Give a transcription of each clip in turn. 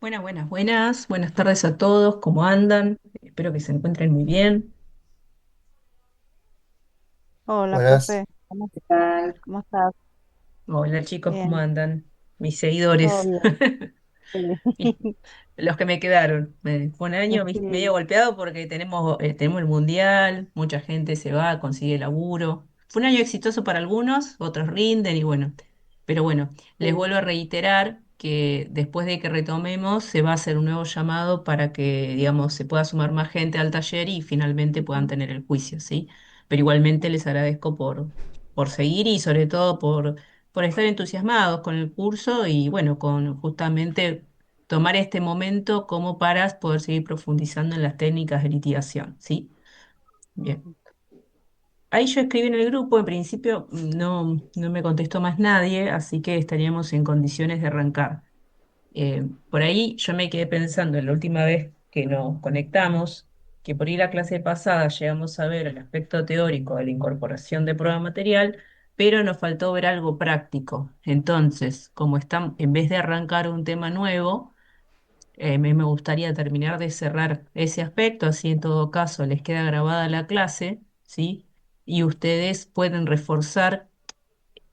Buenas, buenas, buenas. Buenas tardes a todos. ¿Cómo andan? Espero que se encuentren muy bien. Hola, Buenas, profe, ¿cómo, ¿Qué tal? cómo estás? Hola chicos, ¿cómo Bien, andan? Mis todo seguidores. bien. Mis- Sí, Los que me quedaron. Fue un año medio sí, golpeado porque tenemos el mundial, mucha gente se va, consigue laburo. Fue un año exitoso para algunos, otros rinden y bueno. Pero bueno, les sí. vuelvo a reiterar que después de que retomemos se va a hacer un nuevo llamado para que, digamos, se pueda sumar más gente al taller y finalmente puedan Ujú. tener el juicio, ¿sí? Pero igualmente les agradezco por seguir y sobre todo por estar entusiasmados con el curso y bueno, con justamente tomar este momento como para poder seguir profundizando en las técnicas de litigación, ¿sí? Bien. Ahí yo escribí en el grupo, en principio no me contestó más nadie, así que estaríamos en condiciones de arrancar. Por ahí yo me quedé pensando en la última vez que nos conectamos, que por ir a clase pasada llegamos a ver el aspecto teórico de la incorporación de prueba material, pero nos faltó ver algo práctico. Entonces, como están, en vez de arrancar un tema nuevo, me gustaría terminar de cerrar ese aspecto, así en todo caso les queda grabada la clase, ¿sí? Y ustedes pueden reforzar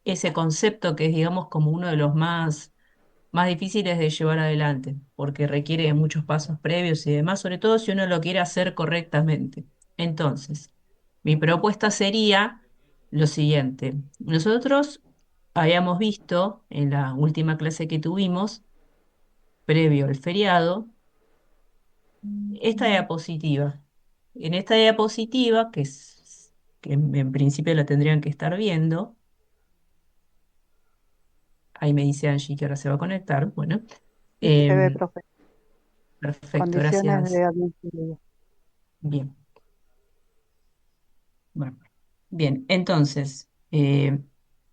ese concepto que es, digamos, como uno de los más difíciles de llevar adelante, porque requiere de muchos pasos previos y demás, sobre todo si uno lo quiere hacer correctamente. Entonces, mi propuesta sería lo siguiente. Nosotros habíamos visto en la última clase que tuvimos, previo al feriado, esta diapositiva. En esta diapositiva, que en principio la tendrían que estar viendo, ahí me dice Angie que ahora se va a conectar. Bueno, Sí, se ve, em, profe. perfecto, Condiciones gracias. de admisibilidad. Bien, bueno. Bien, entonces,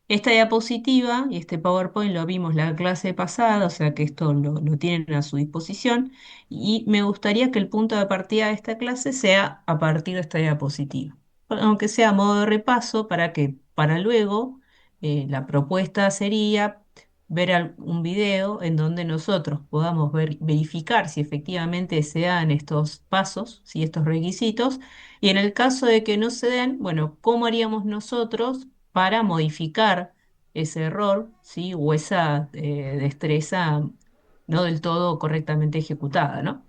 esta diapositiva y este PowerPoint lo vimos la clase pasada, o sea que esto lo tienen a su disposición, y me gustaría que el punto de partida de esta clase sea a partir de esta diapositiva, aunque sea a modo de repaso, para luego la propuesta sería ver un video en donde nosotros podamos verificar si efectivamente se dan estos pasos, si estos requisitos, y en el caso de que no se den, bueno, ¿cómo haríamos nosotros para modificar ese error, ¿sí? O esa destreza no del todo correctamente ejecutada, ¿no?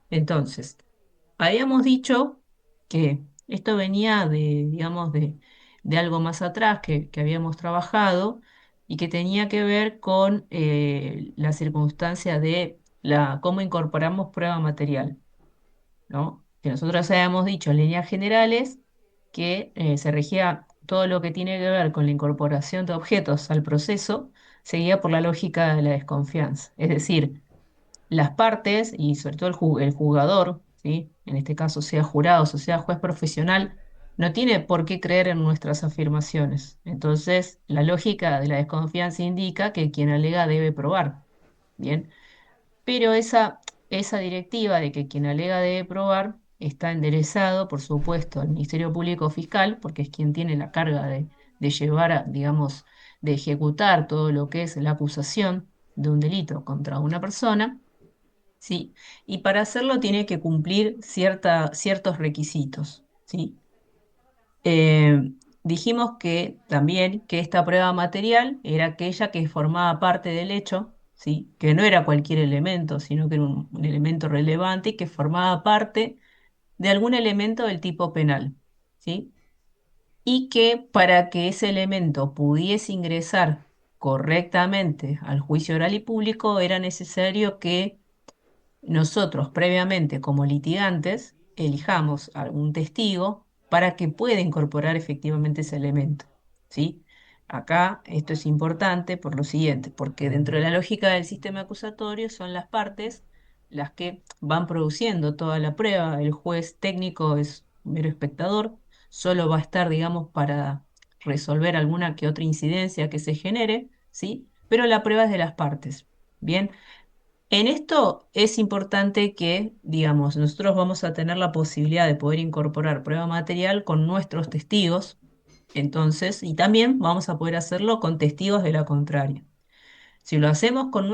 Entonces, habíamos dicho que esto venía digamos, de algo más atrás que habíamos trabajado y que tenía que ver con la circunstancia de cómo incorporamos prueba material, ¿no? Que nosotros habíamos dicho en líneas generales que se regía todo lo que tiene que ver con la incorporación de objetos al proceso, seguía por la lógica de la desconfianza. Es decir, las partes y sobre todo el jugador, ¿sí? En este caso sea jurado o sea juez profesional, no tiene por qué creer en nuestras afirmaciones. Entonces, la lógica de la desconfianza indica que quien alega debe probar. Bien, pero esa directiva de que quien alega debe probar está enderezado, por supuesto, al Ministerio Público Fiscal, porque es quien tiene la carga de llevar, digamos, de ejecutar todo lo que es la acusación de un delito contra una persona, ¿sí? Y para hacerlo tiene que cumplir ciertos requisitos, ¿sí? Dijimos que también que esta prueba material era aquella que formaba parte del hecho, ¿sí? Que no era cualquier elemento, sino que era un elemento relevante y que formaba parte de algún elemento del tipo penal, ¿sí? Y que para que ese elemento pudiese ingresar correctamente al juicio oral y público era necesario que nosotros previamente como litigantes elijamos algún testigo para que pueda incorporar efectivamente ese elemento, ¿sí? Acá esto es importante por lo siguiente, porque dentro de la lógica del sistema acusatorio son las partes las que van produciendo toda la prueba, el juez técnico es un mero espectador, solo va a estar, digamos, para resolver alguna que otra incidencia que se genere, ¿sí? Pero la prueba es de las partes. Bien, en esto es importante que, digamos, nosotros vamos a tener la posibilidad de poder incorporar prueba material con nuestros testigos, entonces, y también vamos a poder hacerlo con testigos de la contraria. Si lo hacemos con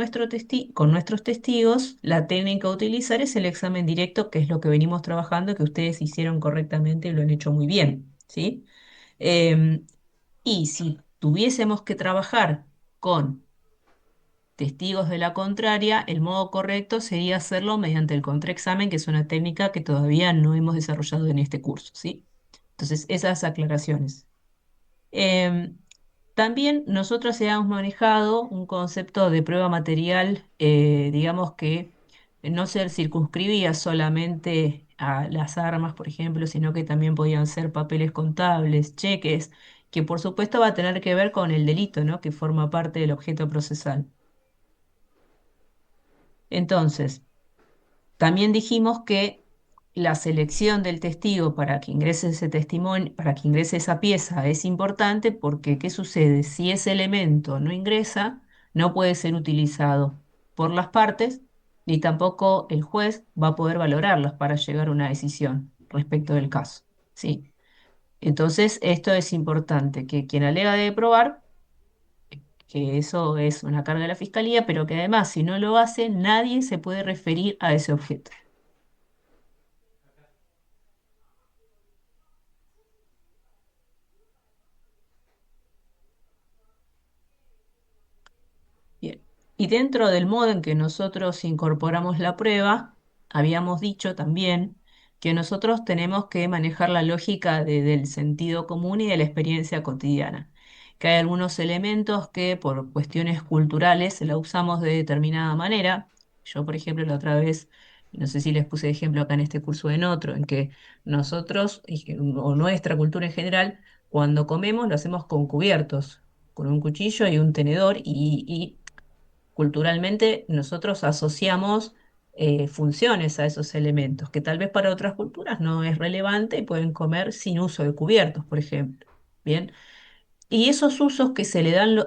con nuestros testigos, la técnica a utilizar es el examen directo, que es lo que venimos trabajando, que ustedes hicieron correctamente y lo han hecho muy bien, ¿sí? Em, y si tuviésemos que trabajar con testigos de la contraria, el modo correcto sería hacerlo mediante el contraexamen, que es una técnica que todavía no hemos desarrollado en este curso, ¿sí? Entonces, esas aclaraciones. Em, También nosotros hemos manejado un concepto de prueba material, digamos que no se circunscribía solamente a las armas, por ejemplo, sino que también podían ser papeles contables, cheques, que por supuesto va a tener que ver con el delito, ¿no? Que forma parte del objeto procesal. Entonces, también dijimos que la selección del testigo para que ingrese ese testimonio, para que ingrese esa pieza es importante porque ¿qué sucede? Si ese elemento no ingresa, no puede ser utilizado por las partes ni tampoco el juez va a poder valorarlas para llegar a una decisión respecto del caso. ¿Sí? Entonces, esto es importante, que quien alega debe probar que eso es una carga de la fiscalía, pero que además, si no lo hace, nadie se puede referir a ese objeto. Bien. Y dentro del modo en que nosotros incorporamos la prueba, habíamos dicho también que nosotros tenemos que manejar la lógica del sentido común y de la experiencia cotidiana, que hay algunos elementos que por cuestiones culturales la usamos de determinada manera. Yo, por ejemplo, la otra vez, no sé si les puse de ejemplo acá en este curso o en otro, en que nosotros, o nuestra cultura en general, cuando comemos lo hacemos con cubiertos, con un cuchillo y un tenedor y culturalmente nosotros asociamos funciones a esos elementos, que tal vez para otras culturas no es relevante y pueden comer sin uso de cubiertos, por ejemplo. Bien, y esos usos que se le dan,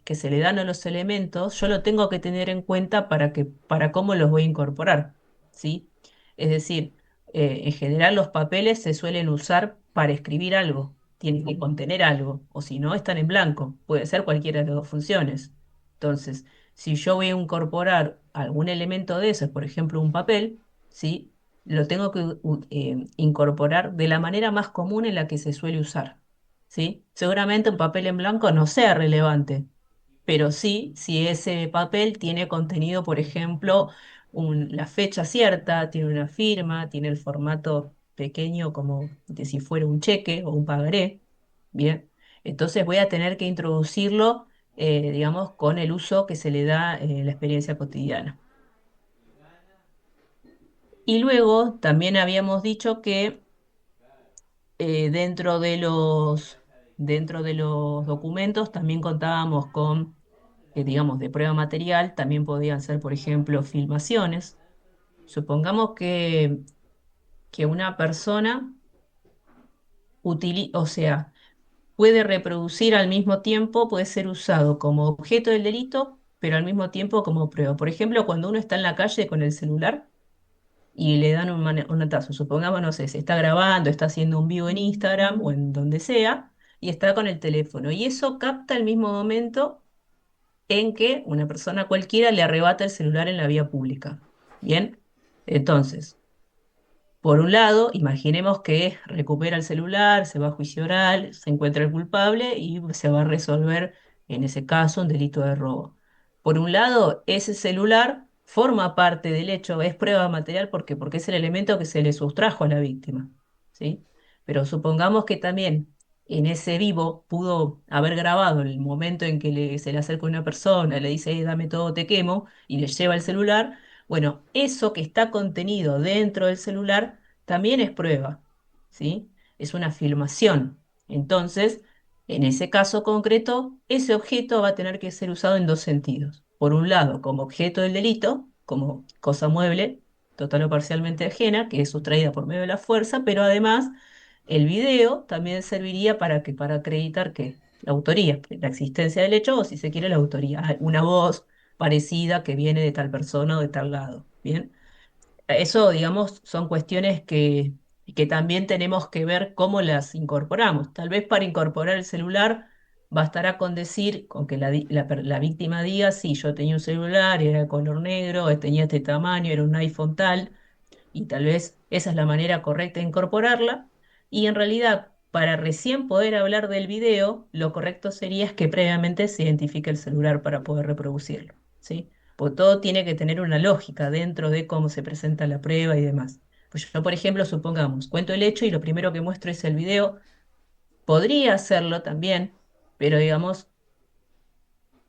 que se le dan a los elementos, yo lo tengo que tener en cuenta para cómo los voy a incorporar, ¿sí? Es decir, en general los papeles se suelen usar para escribir algo, tienen que contener algo, o si no, están en blanco, puede ser cualquiera de las dos funciones. Entonces, si yo voy a incorporar algún elemento de esos, por ejemplo, un papel, ¿sí? Lo tengo que incorporar de la manera más común en la que se suele usar. ¿Sí? Seguramente un papel en blanco no sea relevante, pero sí si ese papel tiene contenido, por ejemplo, la fecha cierta, tiene una firma, tiene el formato pequeño como de si fuera un cheque o un pagaré, bien, entonces voy a tener que introducirlo, digamos, con el uso que se le da en la experiencia cotidiana. Y luego también habíamos dicho que dentro de dentro de los documentos también contábamos con, digamos, de prueba material, también podían ser, por ejemplo, filmaciones. Supongamos que una persona o sea, puede reproducir al mismo tiempo, puede ser usado como objeto del delito, pero al mismo tiempo como prueba. Por ejemplo, cuando uno está en la calle con el celular y le dan un manotazo. Supongamos, no sé, se está grabando, está haciendo un vivo en Instagram o en donde sea, y está con el teléfono. Y eso capta el mismo momento en que una persona cualquiera le arrebata el celular en la vía pública. Bien, entonces, por un lado, imaginemos que recupera el celular, se va a juicio oral, se encuentra el culpable y se va a resolver, en ese caso, un delito de robo. Por un lado, ese celular forma parte del hecho, es prueba material porque es el elemento que se le sustrajo a la víctima, ¿sí? Pero supongamos que también en ese vivo pudo haber grabado el momento en que se le acerca una persona, le dice, dame todo, te quemo", y le lleva el celular. Bueno, eso que está contenido dentro del celular también es prueba, ¿sí? Es una filmación. Entonces, en ese caso concreto, ese objeto va a tener que ser usado en dos sentidos. Por un lado, como objeto del delito, como cosa mueble, total o parcialmente ajena, que es sustraída por medio de la fuerza, pero además el video también serviría para acreditar que la autoría, la existencia del hecho, o si se quiere, la autoría, una voz parecida que viene de tal persona o de tal lado. Bien, eso, digamos, son cuestiones que también tenemos que ver cómo las incorporamos. Tal vez para incorporar el celular Bastará con decir, con que la víctima diga, sí, yo tenía un celular, era de color negro, tenía este tamaño, era un iPhone tal, y tal vez esa es la manera correcta de incorporarla. Y en realidad, para recién poder hablar del video, lo correcto sería es que previamente se identifique el celular para poder reproducirlo, ¿sí? Porque todo tiene que tener una lógica dentro de cómo se presenta la prueba y demás. Pues yo, por ejemplo, supongamos, cuento el hecho y lo primero que muestro es el video. Podría hacerlo también, pero digamos,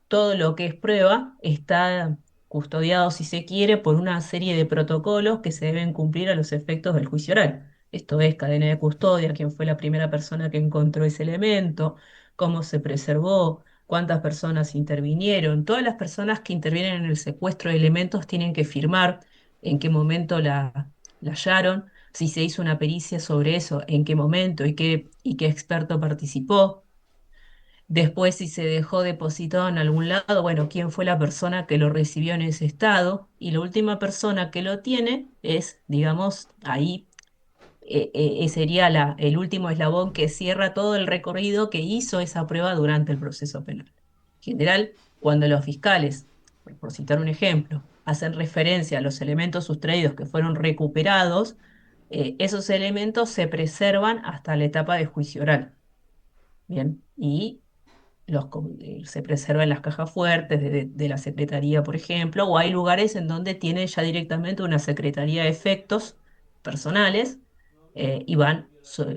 todo lo que es prueba está custodiado, si se quiere, por una serie de protocolos que se deben cumplir a los efectos del juicio oral. Esto es cadena de custodia, quién fue la primera persona que encontró ese elemento, cómo se preservó, cuántas personas intervinieron. Todas las personas que intervienen en el secuestro de elementos tienen que firmar en qué momento la hallaron, si se hizo una pericia sobre eso, en qué momento y qué experto participó. Después, si se dejó depositado en algún lado, bueno, quién fue la persona que lo recibió en ese estado. Y la última persona que lo tiene es, digamos, ahí sería el último eslabón que cierra todo el recorrido que hizo esa prueba durante el proceso penal. En general, cuando los fiscales, por citar un ejemplo, hacen referencia a los elementos sustraídos que fueron recuperados, esos elementos se preservan hasta la etapa de juicio oral. Bien, y se preserva en las cajas fuertes de la Secretaría, por ejemplo, o hay lugares en donde tienen ya directamente una Secretaría de Efectos personales y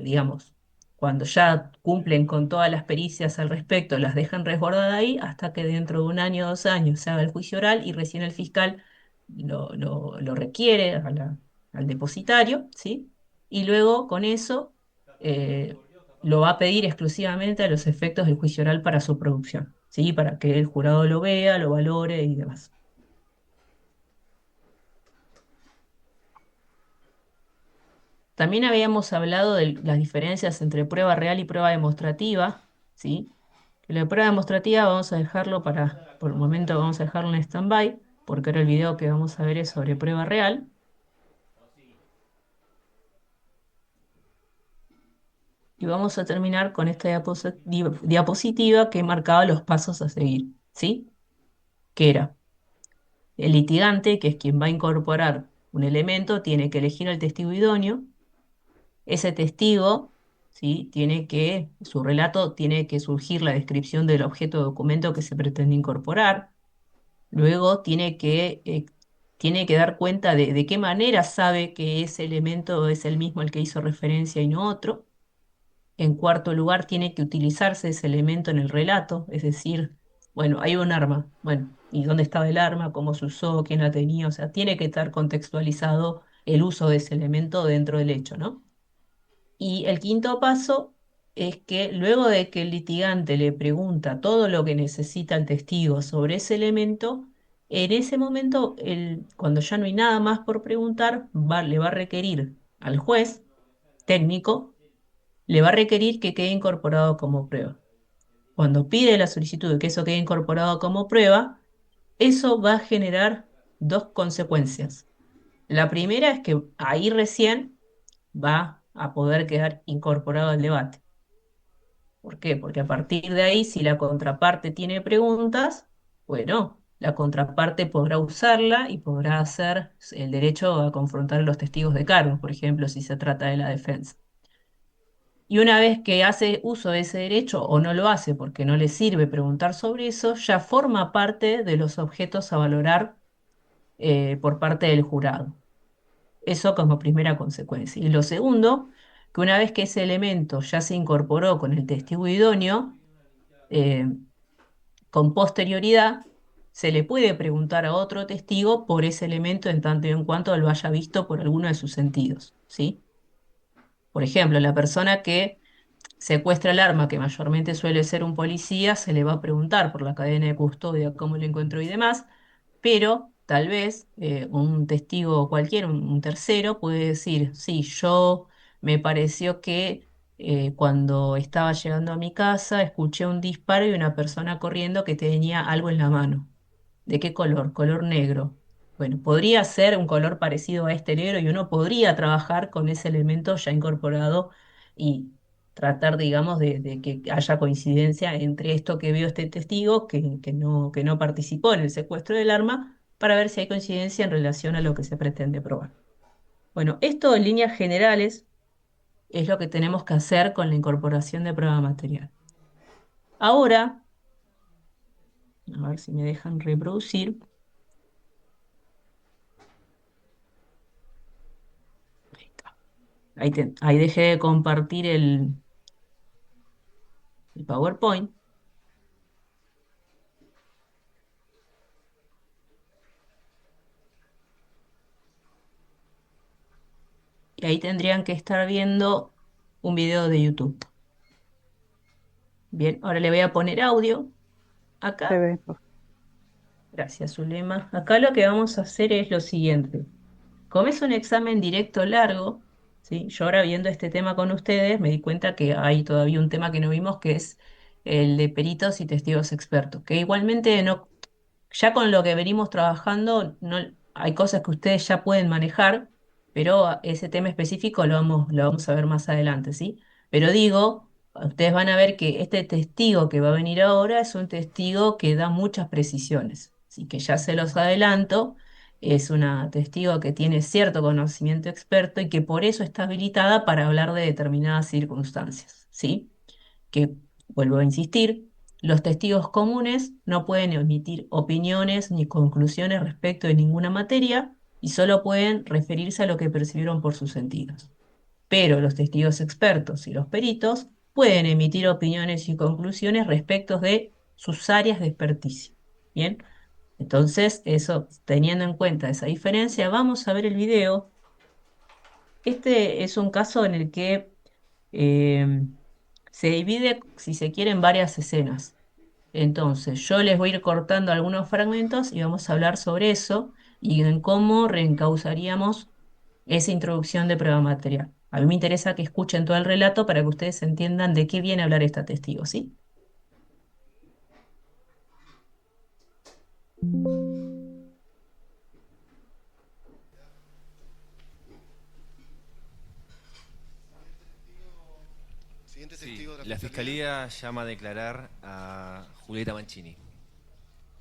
digamos, cuando ya cumplen con todas las pericias al respecto, las dejan resguardadas ahí hasta que dentro de un año o 2 años se haga el juicio oral y recién el fiscal lo requiere al depositario, ¿sí? Y luego con eso eh, lo va a pedir exclusivamente a los efectos del juicio oral para su producción, ¿sí? Para que el jurado lo vea, lo valore y demás. También habíamos hablado de las diferencias entre prueba real y prueba demostrativa, ¿sí? La prueba demostrativa vamos a dejarlo por el momento vamos a dejarlo en stand-by, porque ahora el video que vamos a ver es sobre prueba real. Y vamos a terminar con esta diapositiva que marcaba los pasos a seguir, ¿sí? Que era el litigante, que es quien va a incorporar un elemento, tiene que elegir al testigo idóneo. Ese testigo, ¿sí? Su relato tiene que surgir la descripción del objeto o documento que se pretende incorporar. Luego tiene que dar cuenta de qué manera sabe que ese elemento es el mismo al que hizo referencia y no otro. En cuarto lugar, tiene que utilizarse ese elemento en el relato, es decir, bueno, hay un arma, bueno, ¿y dónde estaba el arma? ¿Cómo se usó? ¿Quién la tenía? O sea, tiene que estar contextualizado el uso de ese elemento dentro del hecho, ¿no? Y el quinto paso es que luego de que el litigante le pregunta todo lo que necesita el testigo sobre ese elemento, en ese momento, cuando ya no hay nada más por preguntar, le va a requerir al juez técnico, le va a requerir que quede incorporado como prueba. Cuando pide la solicitud de que eso quede incorporado como prueba, eso va a generar dos consecuencias. La primera es que ahí recién va a poder quedar incorporado al debate. ¿Por qué? Porque a partir de ahí, si la contraparte tiene preguntas, bueno, la contraparte podrá usarla y podrá hacer el derecho a confrontar a los testigos de cargo, por ejemplo, si se trata de la defensa. Y una vez que hace uso de ese derecho o no lo hace porque no le sirve preguntar sobre eso, ya forma parte de los objetos a valorar por parte del jurado. Eso como primera consecuencia. Y lo segundo, que una vez que ese elemento ya se incorporó con el testigo idóneo, eh, con posterioridad se le puede preguntar a otro testigo por ese elemento en tanto y en cuanto lo haya visto por alguno de sus sentidos, ¿sí? Por ejemplo, la persona que secuestra el arma, que mayormente suele ser un policía, se le va a preguntar por la cadena de custodia, cómo lo encontró y demás, pero tal vez un testigo cualquiera, un tercero, puede decir, sí, yo me pareció que cuando estaba llegando a mi casa escuché un disparo y una persona corriendo que tenía algo en la mano. ¿De qué color? Color negro. Bueno, podría ser un color parecido a este negro y uno podría trabajar con ese elemento ya incorporado tratar, digamos, de que haya coincidencia entre esto que vio este testigo que no participó en el secuestro del arma, para ver si hay coincidencia en relación a lo que se pretende probar. Bueno, esto en líneas generales es lo que tenemos que hacer con la incorporación de prueba material. Ahora, a ver si me dejan reproducir. Ahí está. Ahí dejé de compartir el PowerPoint y ahí tendrían que estar viendo un video de YouTube. Bien, ahora le voy a poner audio Se acá. ve. Gracias, Zulema. Acá lo que vamos a hacer es lo siguiente. Como es un examen directo largo, ¿sí? Yo ahora viendo este tema con ustedes me di cuenta que hay todavía un tema que no vimos, que es el de peritos y testigos expertos, que igualmente no, ya con lo que venimos trabajando, no, hay cosas que ustedes ya pueden manejar, pero ese tema específico lo vamos a ver más adelante, ¿sí? Pero digo, ustedes van a ver que este testigo que va a venir ahora es un testigo que da muchas precisiones, así que ya se los adelanto, es una testigo que tiene cierto conocimiento experto y que por eso está habilitada para hablar de determinadas circunstancias, ¿sí? Que, vuelvo a insistir, los testigos comunes no pueden emitir opiniones ni conclusiones respecto de ninguna materia y solo pueden referirse a lo que percibieron por sus sentidos. Pero los testigos expertos y los peritos pueden emitir opiniones y conclusiones respecto de sus áreas de experticia. Bien, entonces, eso, teniendo en cuenta esa diferencia, vamos a ver el video. Este es un caso en el que eh, se divide, si se quiere, en varias escenas. Entonces, yo les voy a ir cortando algunos fragmentos y vamos a hablar sobre eso y en cómo reencauzaríamos esa introducción de prueba material. A mí me interesa que escuchen todo el relato para que ustedes entiendan de qué viene a hablar esta testigo, ¿sí? Siguiente Sí, testigo de la la fiscalía. fiscalía llama a declarar a Julieta Mancini.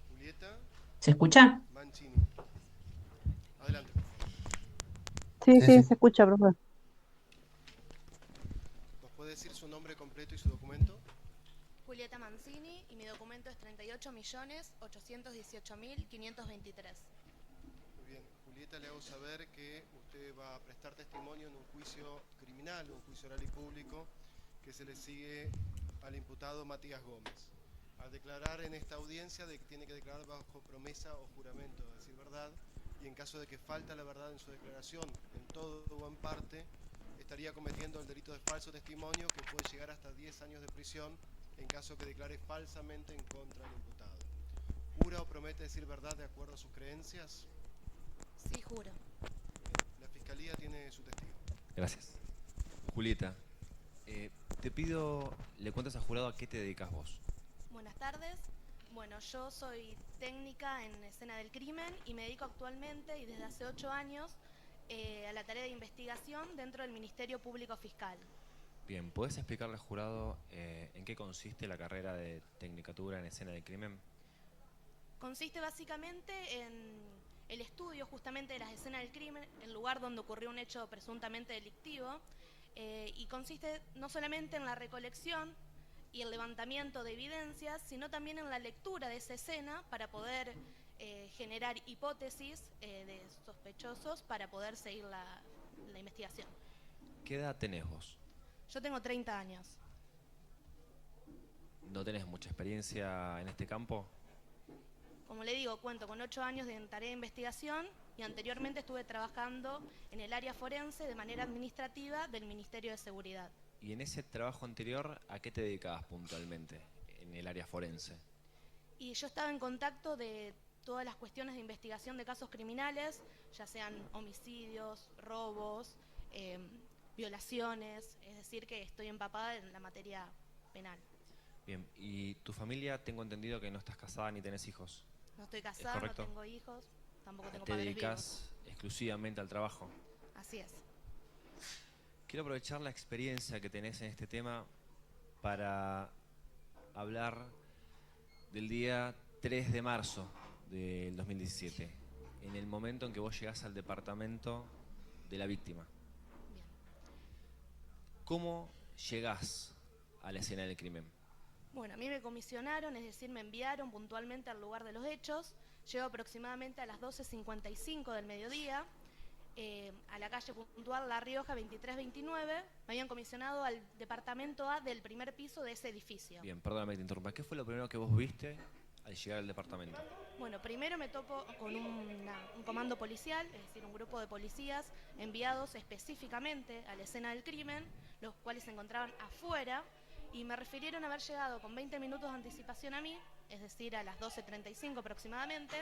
Julieta ¿Se escucha? Mancini. Adelante, por favor. Sí, Sí, sí, sí. se escucha, profe. ¿Nos puede decir su nombre completo y su documento? Julieta Mancini y mi documento es 38.818.523. Muy bien. Julieta, le hago saber que usted va a prestar testimonio en un juicio criminal, un juicio oral y público, que se le sigue al imputado Matías Gómez. Al declarar en esta audiencia de que tiene que declarar bajo promesa o juramento de decir verdad, y en caso de que falta la verdad en su declaración, en todo o en parte, estaría cometiendo el delito de falso testimonio que puede llegar hasta 10 años de prisión en caso que declare falsamente en contra del imputado. ¿Jura o promete decir verdad de acuerdo a sus creencias? Sí, juro. La fiscalía tiene su testigo. Gracias. Julieta, te pido, le cuentes al jurado a qué te dedicas vos. Buenas tardes. Bueno, yo soy técnica en escena del crimen y me dedico actualmente y desde hace 8 años a la tarea de investigación dentro del Ministerio Público Fiscal. Bien, ¿podés explicarle al jurado en qué consiste la carrera de Tecnicatura en Escena del Crimen? Consiste básicamente en el estudio justamente de las escenas del crimen, el lugar donde ocurrió un hecho presuntamente delictivo, y consiste no solamente en la recolección y el levantamiento de evidencias, sino también en la lectura de esa escena para poder generar hipótesis de sospechosos para poder seguir la investigación. ¿Qué edad tenés vos? Yo tengo 30 años. ¿No tenés mucha experiencia en este campo? Como le digo, cuento con 8 años de tarea de investigación y anteriormente estuve trabajando en el área forense de manera administrativa del Ministerio de Seguridad. Y en ese trabajo anterior, ¿a qué te dedicabas puntualmente en el área forense? Y yo estaba en contacto de todas las cuestiones de investigación de casos criminales, ya sean homicidios, robos, violaciones, es decir, que estoy empapada en la materia penal. Bien, y tu familia, tengo entendido que no estás casada ni tenés hijos. No estoy ¿Es casada, no correcto? tengo hijos, tampoco tengo ¿Te padres vivos. dedicas exclusivamente al trabajo? Así es. quiero aprovechar la experiencia que tenés en este tema para hablar del día 3 de marzo del 2017, en el momento en que vos llegás al departamento de la víctima. Bien. ¿Cómo llegás a la escena del crimen? Bueno, a mí me comisionaron, es decir, me enviaron puntualmente al lugar de los hechos. Llego aproximadamente a las 12:55 del mediodía, a la calle puntual La Rioja 2329. Me habían comisionado al departamento A del primer piso de ese edificio. Bien, perdóname que te interrumpa. ¿Qué fue lo primero que vos viste al llegar al departamento? Bueno, primero me topo con un comando policial, es decir, un grupo de policías enviados específicamente a la escena del crimen, los cuales se encontraban afuera, y me refirieron haber llegado con 20 minutos de anticipación a mí, es decir, a las 12:35 aproximadamente,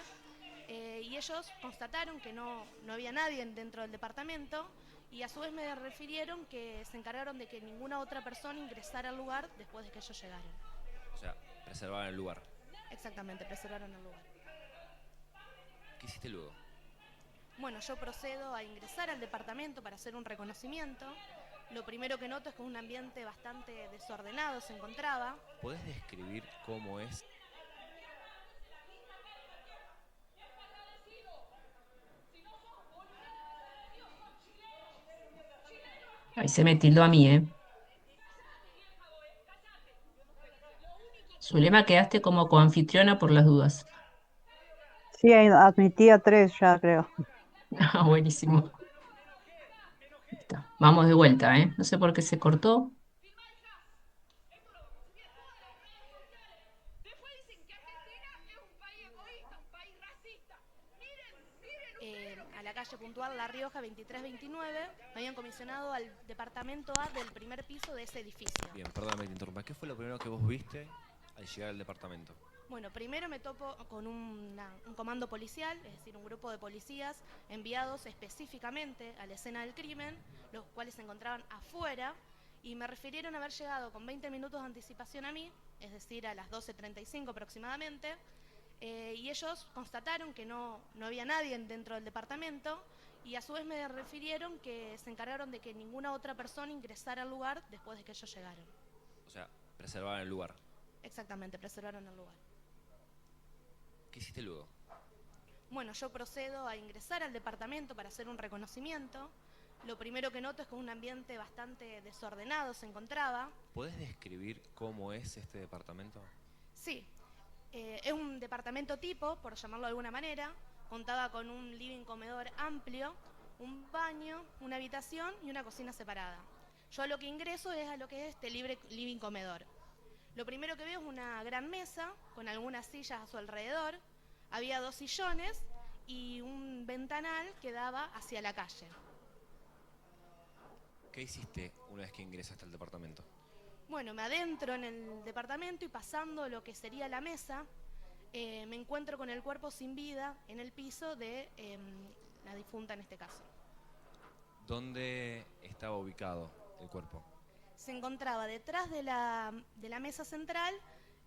y ellos constataron que no había nadie dentro del departamento, y a su vez me refirieron que se encargaron de que ninguna otra persona ingresara al lugar después de que ellos llegaran. O sea, preservaban el lugar. Exactamente, preservaron el lugar. ¿Qué hiciste luego? Bueno, yo procedo a ingresar al departamento para hacer un reconocimiento. Lo primero que noto es que un ambiente bastante desordenado se encontraba. ¿Podés describir cómo es? Ahí se me tildó a mí, ¿eh? Zulema, quedaste como coanfitriona por las dudas. Sí, admití a 3 ya, creo. Ah, buenísimo. Está. Vamos de vuelta, ¿eh? No sé por qué se cortó. A la calle puntual La Rioja 2329, me habían comisionado al departamento A del primer piso de ese edificio. Bien, perdóname que te interrumpa. ¿Qué fue lo primero que vos viste al llegar al departamento? Bueno, primero me topo con un comando policial, es decir, un grupo de policías enviados específicamente a la escena del crimen, los cuales se encontraban afuera, y me refirieron haber llegado con 20 minutos de anticipación a mí, es decir, a las 12:35 aproximadamente, y ellos constataron que no había nadie dentro del departamento, y a su vez me refirieron que se encargaron de que ninguna otra persona ingresara al lugar después de que ellos llegaran. O sea, preservaban el lugar. Exactamente, preservaron el lugar. ¿Qué hiciste luego? Bueno, yo procedo a ingresar al departamento para hacer un reconocimiento. Lo primero que noto es que un ambiente bastante desordenado se encontraba. ¿Podés describir cómo es este departamento? Sí, es un departamento tipo, por llamarlo de alguna manera. Contaba con un living comedor amplio, un baño, una habitación y una cocina separada. Yo a lo que ingreso es a lo que es este libre living comedor. Lo primero que veo es una gran mesa con algunas sillas a su alrededor. Había 2 sillones y un ventanal que daba hacia la calle. ¿Qué hiciste una vez que ingresaste al departamento? Bueno, me adentro en el departamento y pasando lo que sería la mesa, me encuentro con el cuerpo sin vida en el piso de la difunta en este caso. ¿Dónde estaba ubicado el cuerpo? Se encontraba detrás de la mesa central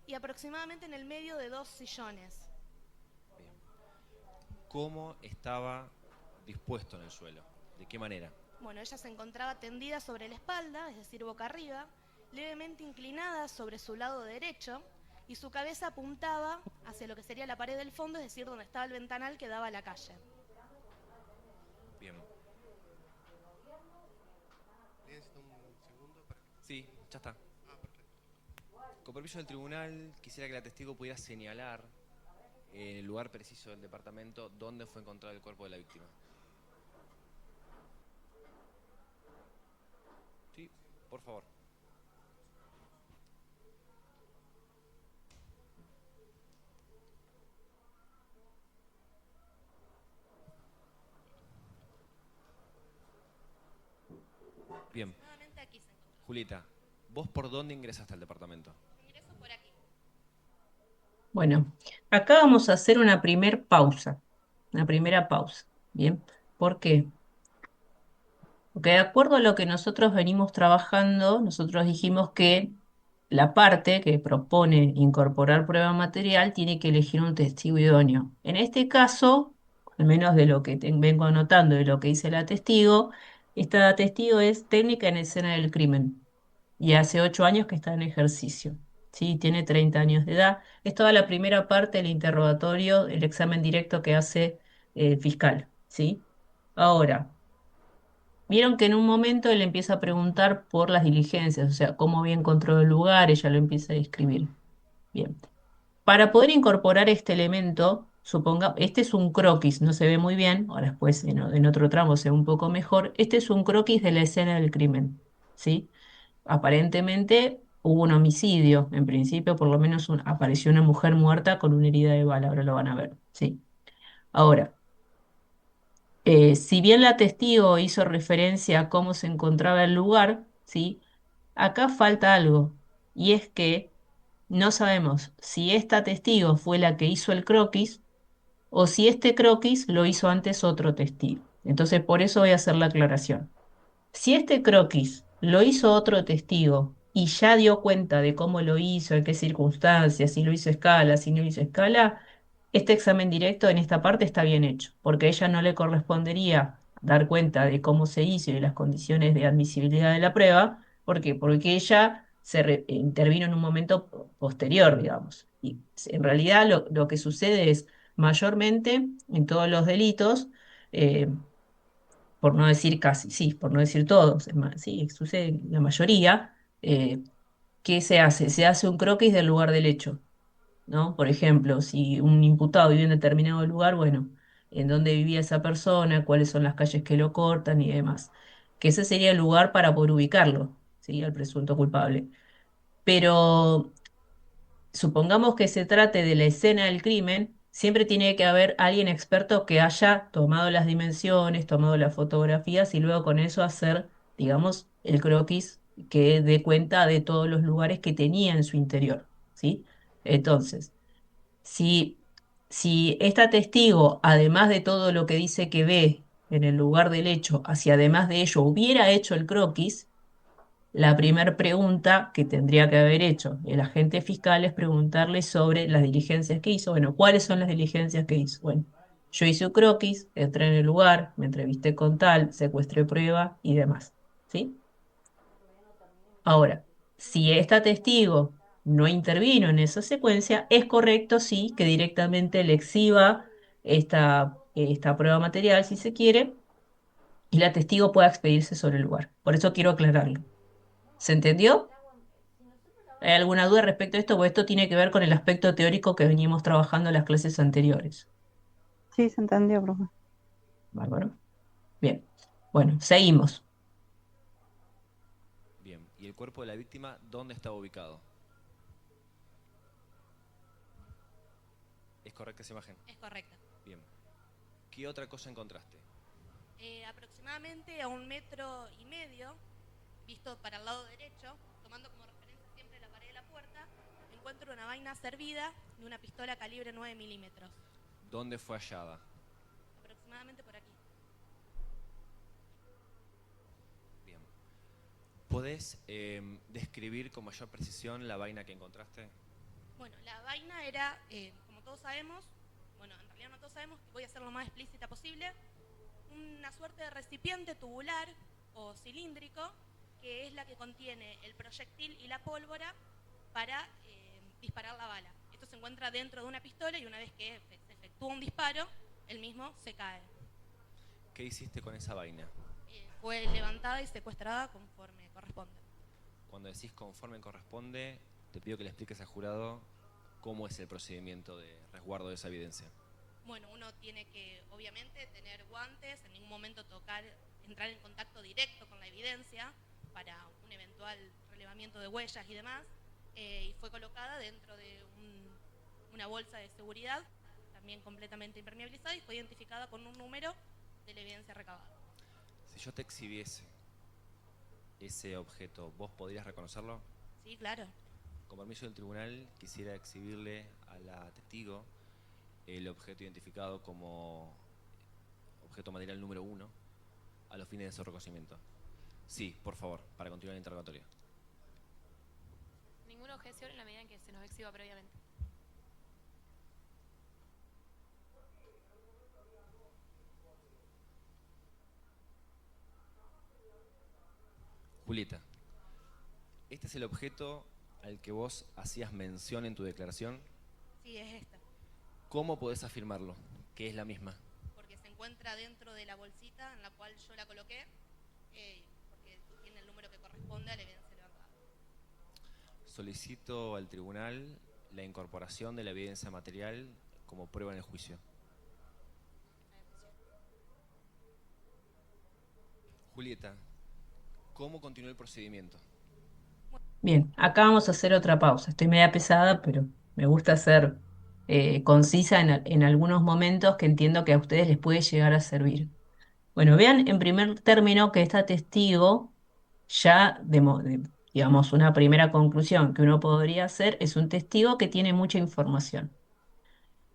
y aproximadamente en el medio de 2 sillones. Bien. ¿Cómo estaba dispuesto en el suelo? ¿De qué manera? Bueno, ella se encontraba tendida sobre la espalda, es decir, boca arriba, levemente inclinada sobre su lado derecho, y su cabeza apuntaba hacia lo que sería la pared del fondo, es decir, donde estaba el ventanal que daba a la calle. Bien. Necesito un segundo para que... Sí, ya está. Ah, perfecto. Con permiso del tribunal, quisiera que la testigo pudiera señalar en el lugar preciso del departamento dónde fue encontrado el cuerpo de la víctima. Sí, por favor. Bien. Nuevamente aquí se encontró. Julieta, ¿vos por dónde ingresaste al departamento? Ingreso por aquí. Bueno, acá vamos a hacer una primera pausa. Bien, ¿por qué? Porque de acuerdo a lo que nosotros venimos trabajando, nosotros dijimos que la parte que propone incorporar prueba material tiene que elegir un testigo idóneo. En este caso, al menos de lo que vengo anotando de lo que dice la testigo, Esta testigo es técnica en escena del crimen y hace 8 años que está en ejercicio. Sí, tiene 30 años de edad. Es toda la primera parte del interrogatorio, el examen directo que hace el fiscal. ¿Sí? Ahora, vieron que en un momento él empieza a preguntar por las diligencias, o sea, cómo había encontrado el lugar, ella lo empieza a describir. Bien. Para poder incorporar este elemento, suponga, este es un croquis, no se ve muy bien, ahora después en otro tramo se ve un poco mejor. Este es un croquis de la escena del crimen, ¿sí? Aparentemente hubo un homicidio, en principio por lo menos apareció una mujer muerta con una herida de bala, ahora lo van a ver, ¿sí? Ahora, si bien la testigo hizo referencia a cómo se encontraba el lugar, ¿sí? Acá falta algo, y es que no sabemos si esta testigo fue la que hizo el croquis o si este croquis lo hizo antes otro testigo. Entonces, por eso voy a hacer la aclaración. Si este croquis lo hizo otro testigo y ya dio cuenta de cómo lo hizo, en qué circunstancias, si lo hizo a escala, si no lo hizo a escala, este examen directo en esta parte está bien hecho, porque a ella no le correspondería dar cuenta de cómo se hizo y de las condiciones de admisibilidad de la prueba. ¿Por qué? Porque ella intervino en un momento posterior, digamos. Y en realidad lo que sucede es, mayormente en todos los delitos, eh, por no decir casi, sí, por no decir todos, sí, sucede en la mayoría. ¿Qué se hace? Se hace un croquis del lugar del hecho, ¿no? Por ejemplo, si un imputado vive en determinado lugar, bueno, en dónde vivía esa persona, cuáles son las calles que lo cortan y demás. Que ese sería el lugar para poder ubicarlo, ¿sí? Al presunto culpable. Pero supongamos que se trate de la escena del crimen, siempre tiene que haber alguien experto que haya tomado las dimensiones, tomado las fotografías y luego con eso hacer, digamos, el croquis que dé cuenta de todos los lugares que tenía en su interior, ¿sí? Entonces, si, si esta testigo, además de todo lo que dice que ve en el lugar del hecho, hacia además de ello hubiera hecho el croquis, la primera pregunta que tendría que haber hecho el agente fiscal es preguntarle sobre las diligencias que hizo. Bueno, ¿cuáles son las diligencias que hizo? Bueno, yo hice un croquis, entré en el lugar, me entrevisté con tal, secuestré prueba y demás. ¿Sí? Ahora, si esta testigo no intervino en esa secuencia, es correcto, sí, que directamente le exhiba esta prueba material, si se quiere, y la testigo pueda expedirse sobre el lugar. Por eso quiero aclararlo. ¿Se entendió? ¿Hay alguna duda respecto a esto? Pues esto tiene que ver con el aspecto teórico que venimos trabajando en las clases anteriores. Sí, se entendió, profe. Bárbaro. Bien. Bueno, seguimos. Bien. ¿Y el cuerpo de la víctima dónde estaba ubicado? ¿Es correcta esa imagen? Es correcta. Bien. ¿Qué otra cosa encontraste? Aproximadamente a 1,5 metros, visto para el lado derecho, tomando como referencia siempre la pared de la puerta, encuentro una vaina servida de una pistola calibre 9 milímetros, ¿Dónde fue hallada? aproximadamente por aquí. Bien. ¿Podés describir con mayor precisión la vaina que encontraste? Bueno, la vaina era, como todos sabemos, bueno, en realidad no todos sabemos, voy a ser lo más explícita posible, una suerte de recipiente tubular o cilíndrico que es la que contiene el proyectil y la pólvora para disparar la bala. Esto se encuentra dentro de una pistola y una vez que se efectúa un disparo, el mismo se cae. ¿Qué hiciste con esa vaina? Fue levantada y secuestrada conforme corresponde. Cuando decís conforme corresponde, te pido que le expliques al jurado cómo es el procedimiento de resguardo de esa evidencia. Bueno, uno tiene que, obviamente, tener guantes, en ningún momento entrar en contacto directo con la evidencia para un eventual relevamiento de huellas y demás, y fue colocada dentro de una bolsa de seguridad, también completamente impermeabilizada, y fue identificada con un número de la evidencia recabada. Si yo te exhibiese ese objeto, ¿vos podrías reconocerlo? Sí, claro. Con permiso del tribunal, quisiera exhibirle a la testigo el objeto identificado como objeto material número 1 a los fines de su reconocimiento. Sí, por favor, para continuar el interrogatorio. Ninguna objeción en la medida en que se nos exhiba previamente. Julieta, ¿este es el objeto al que vos hacías mención en tu declaración? Sí, es esta, ¿Cómo podés afirmarlo? Que es la misma. porque se encuentra dentro de la bolsita en la cual yo la coloqué, porque tiene el número que corresponde a la evidencia levantada. Solicito al tribunal la incorporación de la evidencia material como prueba en el juicio. Julieta, ¿cómo continuó el procedimiento? Bien, acá vamos a hacer otra pausa. Estoy media pesada, pero me gusta ser concisa en algunos momentos que entiendo que a ustedes les puede llegar a servir. Bueno, vean en primer término que esta testigo ya, digamos, una primera conclusión que uno podría hacer es un testigo que tiene mucha información.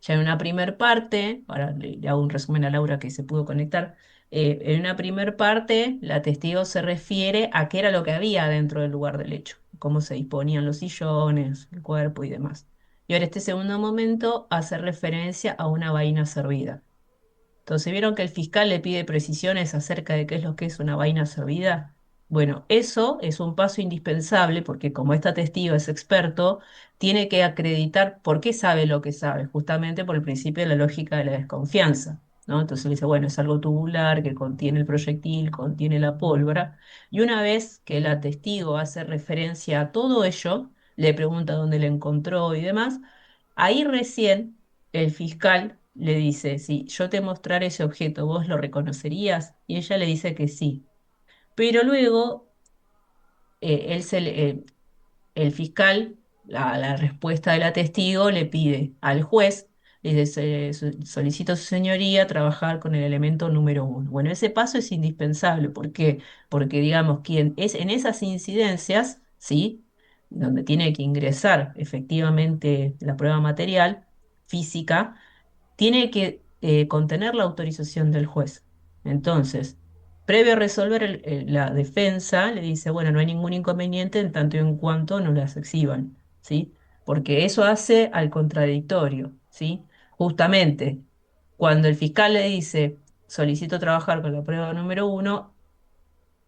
Ya en una primer parte, ahora le hago un resumen a Laura que se pudo conectar, en una primer parte la testigo se refiere a qué era lo que había dentro del lugar del hecho, cómo se disponían los sillones, el cuerpo y demás. Y ahora este segundo momento hace referencia a una vaina servida. Entonces, ¿vieron que el fiscal le pide precisiones acerca de qué es lo que es una vaina servida? Bueno, eso es un paso indispensable porque como esta testigo es experto, tiene que acreditar por qué sabe lo que sabe, justamente por el principio de la lógica de la desconfianza, ¿no? Entonces le dice, bueno, es algo tubular que contiene el proyectil, contiene la pólvora, y una vez que la testigo hace referencia a todo ello, le pregunta dónde la encontró y demás, ahí recién el fiscal le dice, si yo te mostrara ese objeto, ¿vos lo reconocerías? Y ella le dice que sí. Pero luego él el fiscal, la respuesta de la testigo, le pide al juez, le dice, solicito a su señoría trabajar con el elemento número uno. Bueno, ese paso es indispensable. ¿Por qué? Porque, digamos, quien es en esas incidencias, ¿sí? Donde tiene que ingresar efectivamente la prueba material, física, tiene que contener la autorización del juez. Entonces, previo a resolver la defensa, le dice, bueno, no hay ningún inconveniente en tanto y en cuanto no las exhiban, ¿sí? Porque eso hace al contradictorio, ¿sí? Justamente, cuando el fiscal le dice, solicito trabajar con la prueba número uno,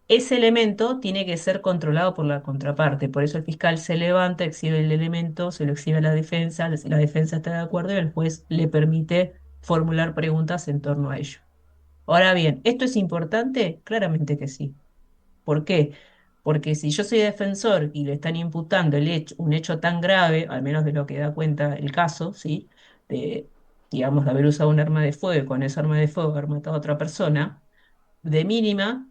ese elemento tiene que ser controlado por la contraparte. Por eso el fiscal se levanta, exhibe el elemento, se lo exhibe a la defensa está de acuerdo y el juez le permite formular preguntas en torno a ello. Ahora bien, ¿esto es importante? Claramente que sí. ¿Por qué? Porque si yo soy defensor y le están imputando un hecho tan grave, al menos de lo que da cuenta el caso, ¿sí? De, digamos, de haber usado un arma de fuego y con esa arma de fuego haber matado a otra persona, de mínima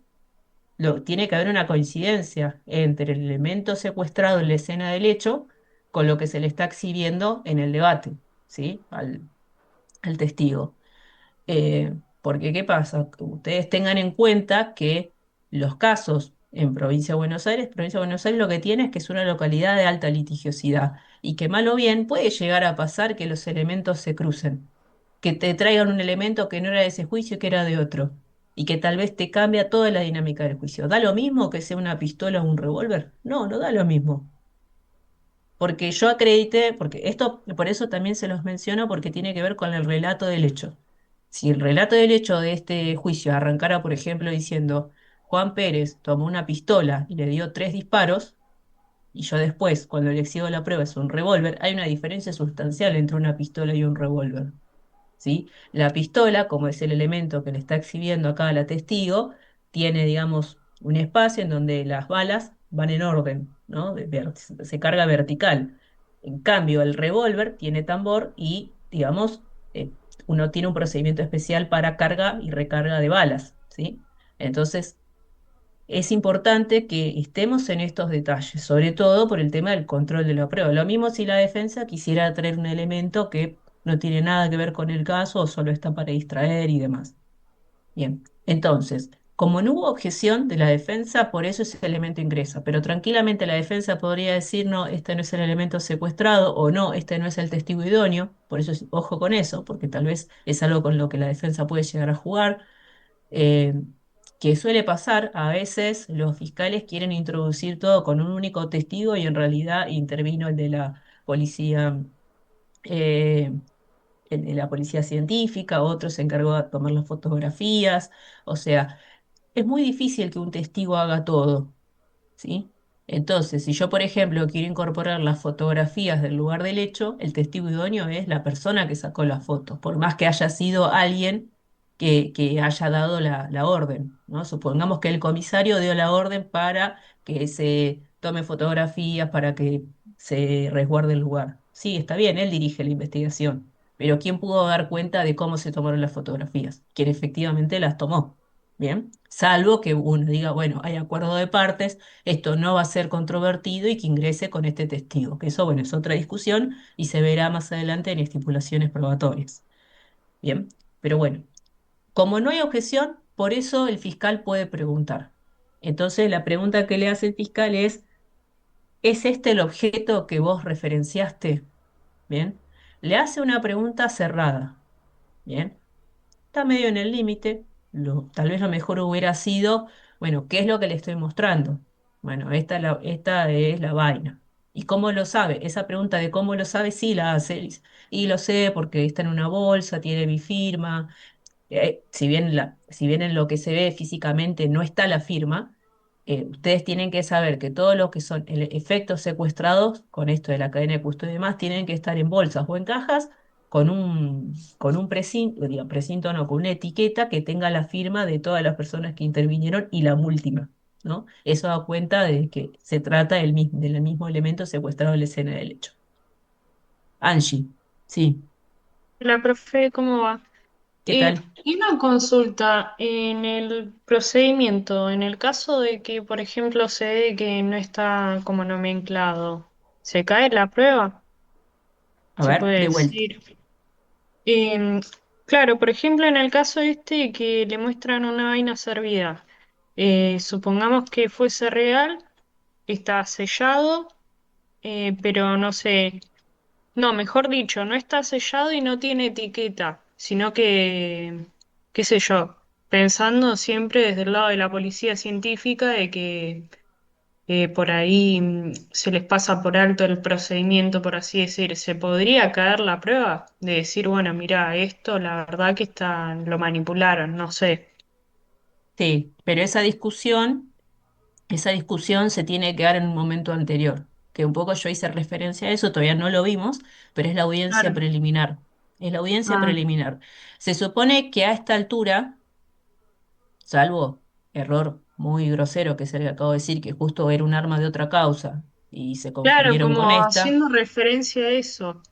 tiene que haber una coincidencia entre el elemento secuestrado en la escena del hecho con lo que se le está exhibiendo en el debate, ¿sí? Al testigo. Porque, ¿qué pasa? Que ustedes tengan en cuenta que los casos en Provincia de Buenos Aires lo que tiene es que es una localidad de alta litigiosidad y que mal o bien puede llegar a pasar que los elementos se crucen, que te traigan un elemento que no era de ese juicio, que era de otro, y que tal vez te cambia toda la dinámica del juicio. ¿Da lo mismo que sea una pistola o un revólver? No, no da lo mismo. Porque yo acredité, porque esto, por eso también se los menciono, porque tiene que ver con el relato del hecho. Si el relato del hecho de este juicio arrancara, por ejemplo, diciendo, Juan Pérez tomó una pistola y le dio 3 disparos, y yo después, cuando le exhibo la prueba, es un revólver, hay una diferencia sustancial entre una pistola y un revólver. ¿Sí? La pistola, como es el elemento que le está exhibiendo acá la testigo, tiene, digamos, un espacio en donde las balas van en orden, ¿no? Se carga vertical. En cambio, el revólver tiene tambor y, digamos, uno tiene un procedimiento especial para carga y recarga de balas, ¿sí? Entonces, es importante que estemos en estos detalles, sobre todo por el tema del control de la prueba. Lo mismo si la defensa quisiera traer un elemento que no tiene nada que ver con el caso o solo está para distraer y demás. Bien, entonces, como no hubo objeción de la defensa, por eso ese elemento ingresa, pero tranquilamente la defensa podría decir, no, este no es el elemento secuestrado o no, este no es el testigo idóneo, por eso ojo con eso, porque tal vez es algo con lo que la defensa puede llegar a jugar eh, que suele pasar, a veces los fiscales quieren introducir todo con un único testigo y en realidad intervino el de la policía, eh, el de la policía científica, otro se encargó de tomar las fotografías, o sea, es muy difícil que un testigo haga todo. ¿sí? Entonces, si yo, por ejemplo, quiero incorporar las fotografías del lugar del hecho, el testigo idóneo es la persona que sacó las fotos, por más que haya sido alguien que haya dado la orden, ¿no? Supongamos que el comisario dio la orden para que se tome fotografías, para que se resguarde el lugar. Sí, está bien, él dirige la investigación, pero ¿quién pudo dar cuenta de cómo se tomaron las fotografías? Quien efectivamente las tomó. Bien, salvo que uno diga, bueno, hay acuerdo de partes, esto no va a ser controvertido y que ingrese con este testigo, que eso, bueno, es otra discusión y se verá más adelante en estipulaciones probatorias. Bien, pero bueno, como no hay objeción, por eso el fiscal puede preguntar. Entonces, la pregunta que le hace el fiscal ¿es este el objeto que vos referenciaste? Bien, le hace una pregunta cerrada. Bien. Está medio en el límite. Tal vez lo mejor hubiera sido, bueno, ¿qué es lo que le estoy mostrando? Bueno, esta es la vaina. ¿Y cómo lo sabe? Esa pregunta de cómo lo sabe, sí la hace. Dice, y lo sé porque está en una bolsa, tiene mi firma. Si bien en lo que se ve físicamente no está la firma, ustedes tienen que saber que todos los que son efectos secuestrados, con esto de la cadena de custodia y demás, tienen que estar en bolsas o en cajas con un precinto, digo, precinto no, con una etiqueta que tenga la firma de todas las personas que intervinieron y la última, ¿no? Eso da cuenta de que se trata del mismo elemento secuestrado en la escena del hecho. Angie, sí, La profe, ¿cómo va? ¿qué tal? Y una consulta en el procedimiento, en el caso de que, por ejemplo, se ve que no está como nomenclado, ¿se cae la prueba? A Se ver, puede de vuelta. decir. Em, claro, por ejemplo, en el caso este que le muestran una vaina servida, supongamos que fuese real, está sellado, pero no sé. No, mejor dicho, no está sellado y no tiene etiqueta, sino que, qué sé yo, pensando siempre desde el lado de la policía científica de que por ahí se les pasa por alto el procedimiento, por así decir. ¿Se podría caer la prueba? De decir, bueno, mira, esto la verdad que está, lo manipularon, no sé. Sí, pero esa discusión se tiene que dar en un momento anterior, que un poco yo hice referencia a eso, todavía no lo vimos, pero es la audiencia Claro. preliminar. Es la audiencia Ah, preliminar. Se supone que a esta altura, salvo error muy grosero, que es el que acabo de decir, que justo era un arma de otra causa y se claro, confundieron con como esta. haciendo referencia a eso.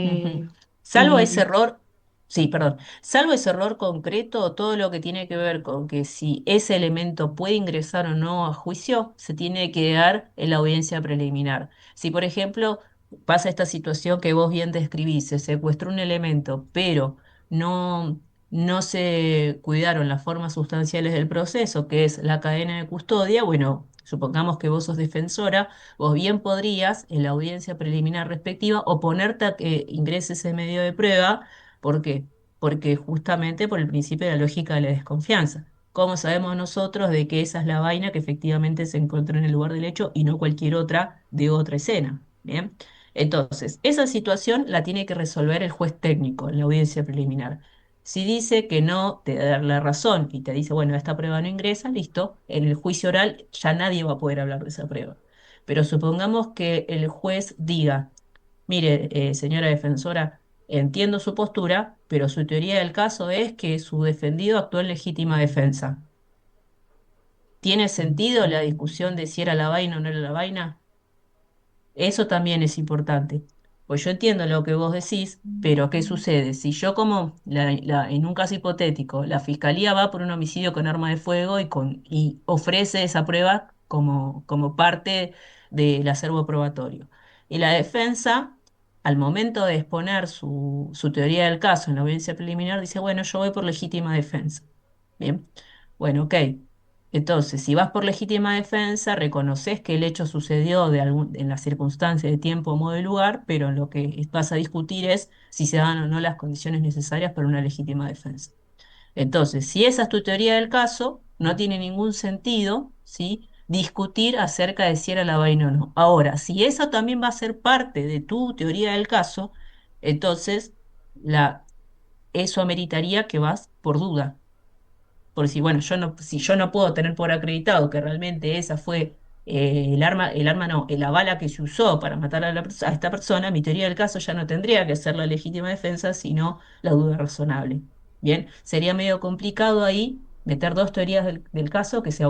Ujú. Eh, Salvo ese y error, sí, perdón, salvo ese error concreto, todo lo que tiene que ver con que si ese elemento puede ingresar o no a juicio, se tiene que dar en la audiencia preliminar. Si, por ejemplo, pasa esta situación que vos bien describís, se secuestró un elemento, pero no, no se cuidaron las formas sustanciales del proceso, que es la cadena de custodia, bueno, supongamos que vos sos defensora. Vos bien podrías, en la audiencia preliminar respectiva, oponerte a que ingrese ese medio de prueba. ¿Por qué? Porque justamente por el principio de la lógica de la desconfianza. ¿Cómo sabemos nosotros de que esa es la vaina que efectivamente se encontró en el lugar del hecho y no cualquier otra de otra escena? Bien. Entonces, esa situación la tiene que resolver el juez técnico en la audiencia preliminar. Si dice que no, te da la razón y te dice, bueno, esta prueba no ingresa, listo, en el juicio oral ya nadie va a poder hablar de esa prueba. Pero supongamos que el juez diga, mire, señora defensora, entiendo su postura, pero su teoría del caso es que su defendido actuó en legítima defensa. ¿Tiene sentido la discusión de si era la vaina o no era la vaina? Eso también es importante. Pues yo entiendo lo que vos decís, pero ¿qué sucede? Si yo como, en un caso hipotético, la fiscalía va por un homicidio con arma de fuego y ofrece esa prueba como parte del acervo probatorio. Y la defensa, al momento de exponer su teoría del caso en la audiencia preliminar, dice, bueno, yo voy por legítima defensa. Bien, bueno, ok. Entonces, si vas por legítima defensa, reconoces que el hecho sucedió en las circunstancias de tiempo, modo y lugar, pero lo que vas a discutir es si se dan o no las condiciones necesarias para una legítima defensa. Entonces, si esa es tu teoría del caso, no tiene ningún sentido, ¿sí? Discutir acerca de si era la vaina o no. Ahora, si eso también va a ser parte de tu teoría del caso, entonces eso ameritaría que vas por duda. Porque si, bueno, si yo no puedo tener por acreditado que realmente esa fue el arma no, la bala que se usó para matar a esta persona, mi teoría del caso ya no tendría que ser la legítima defensa, sino la duda razonable. Bien, sería medio complicado ahí meter dos teorías del caso que se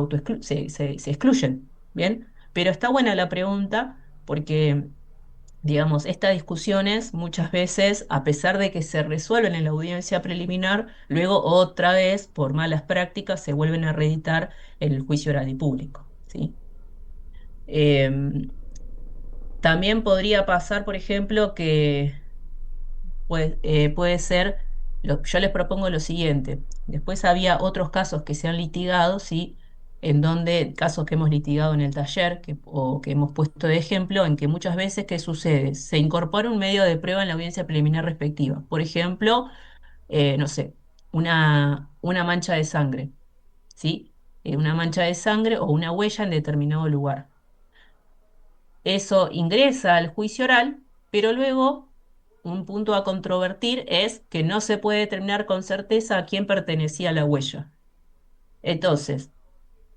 excluyen. Bien, pero está buena la pregunta porque, digamos, estas discusiones muchas veces, a pesar de que se resuelven en la audiencia preliminar, luego otra vez, por malas prácticas, se vuelven a reeditar en el juicio oral y público. ¿Sí? También podría pasar, por ejemplo, que puede ser, yo les propongo lo siguiente. Después había otros casos que se han litigado, ¿sí? En donde, casos que hemos litigado en el taller o que hemos puesto de ejemplo, en que muchas veces, ¿qué sucede? Se incorpora un medio de prueba en la audiencia preliminar respectiva. Por ejemplo, no sé, una mancha de sangre, ¿sí? Una mancha de sangre o una huella en determinado lugar. Eso ingresa al juicio oral, pero luego un punto a controvertir es que no se puede determinar con certeza a quién pertenecía la huella. Entonces,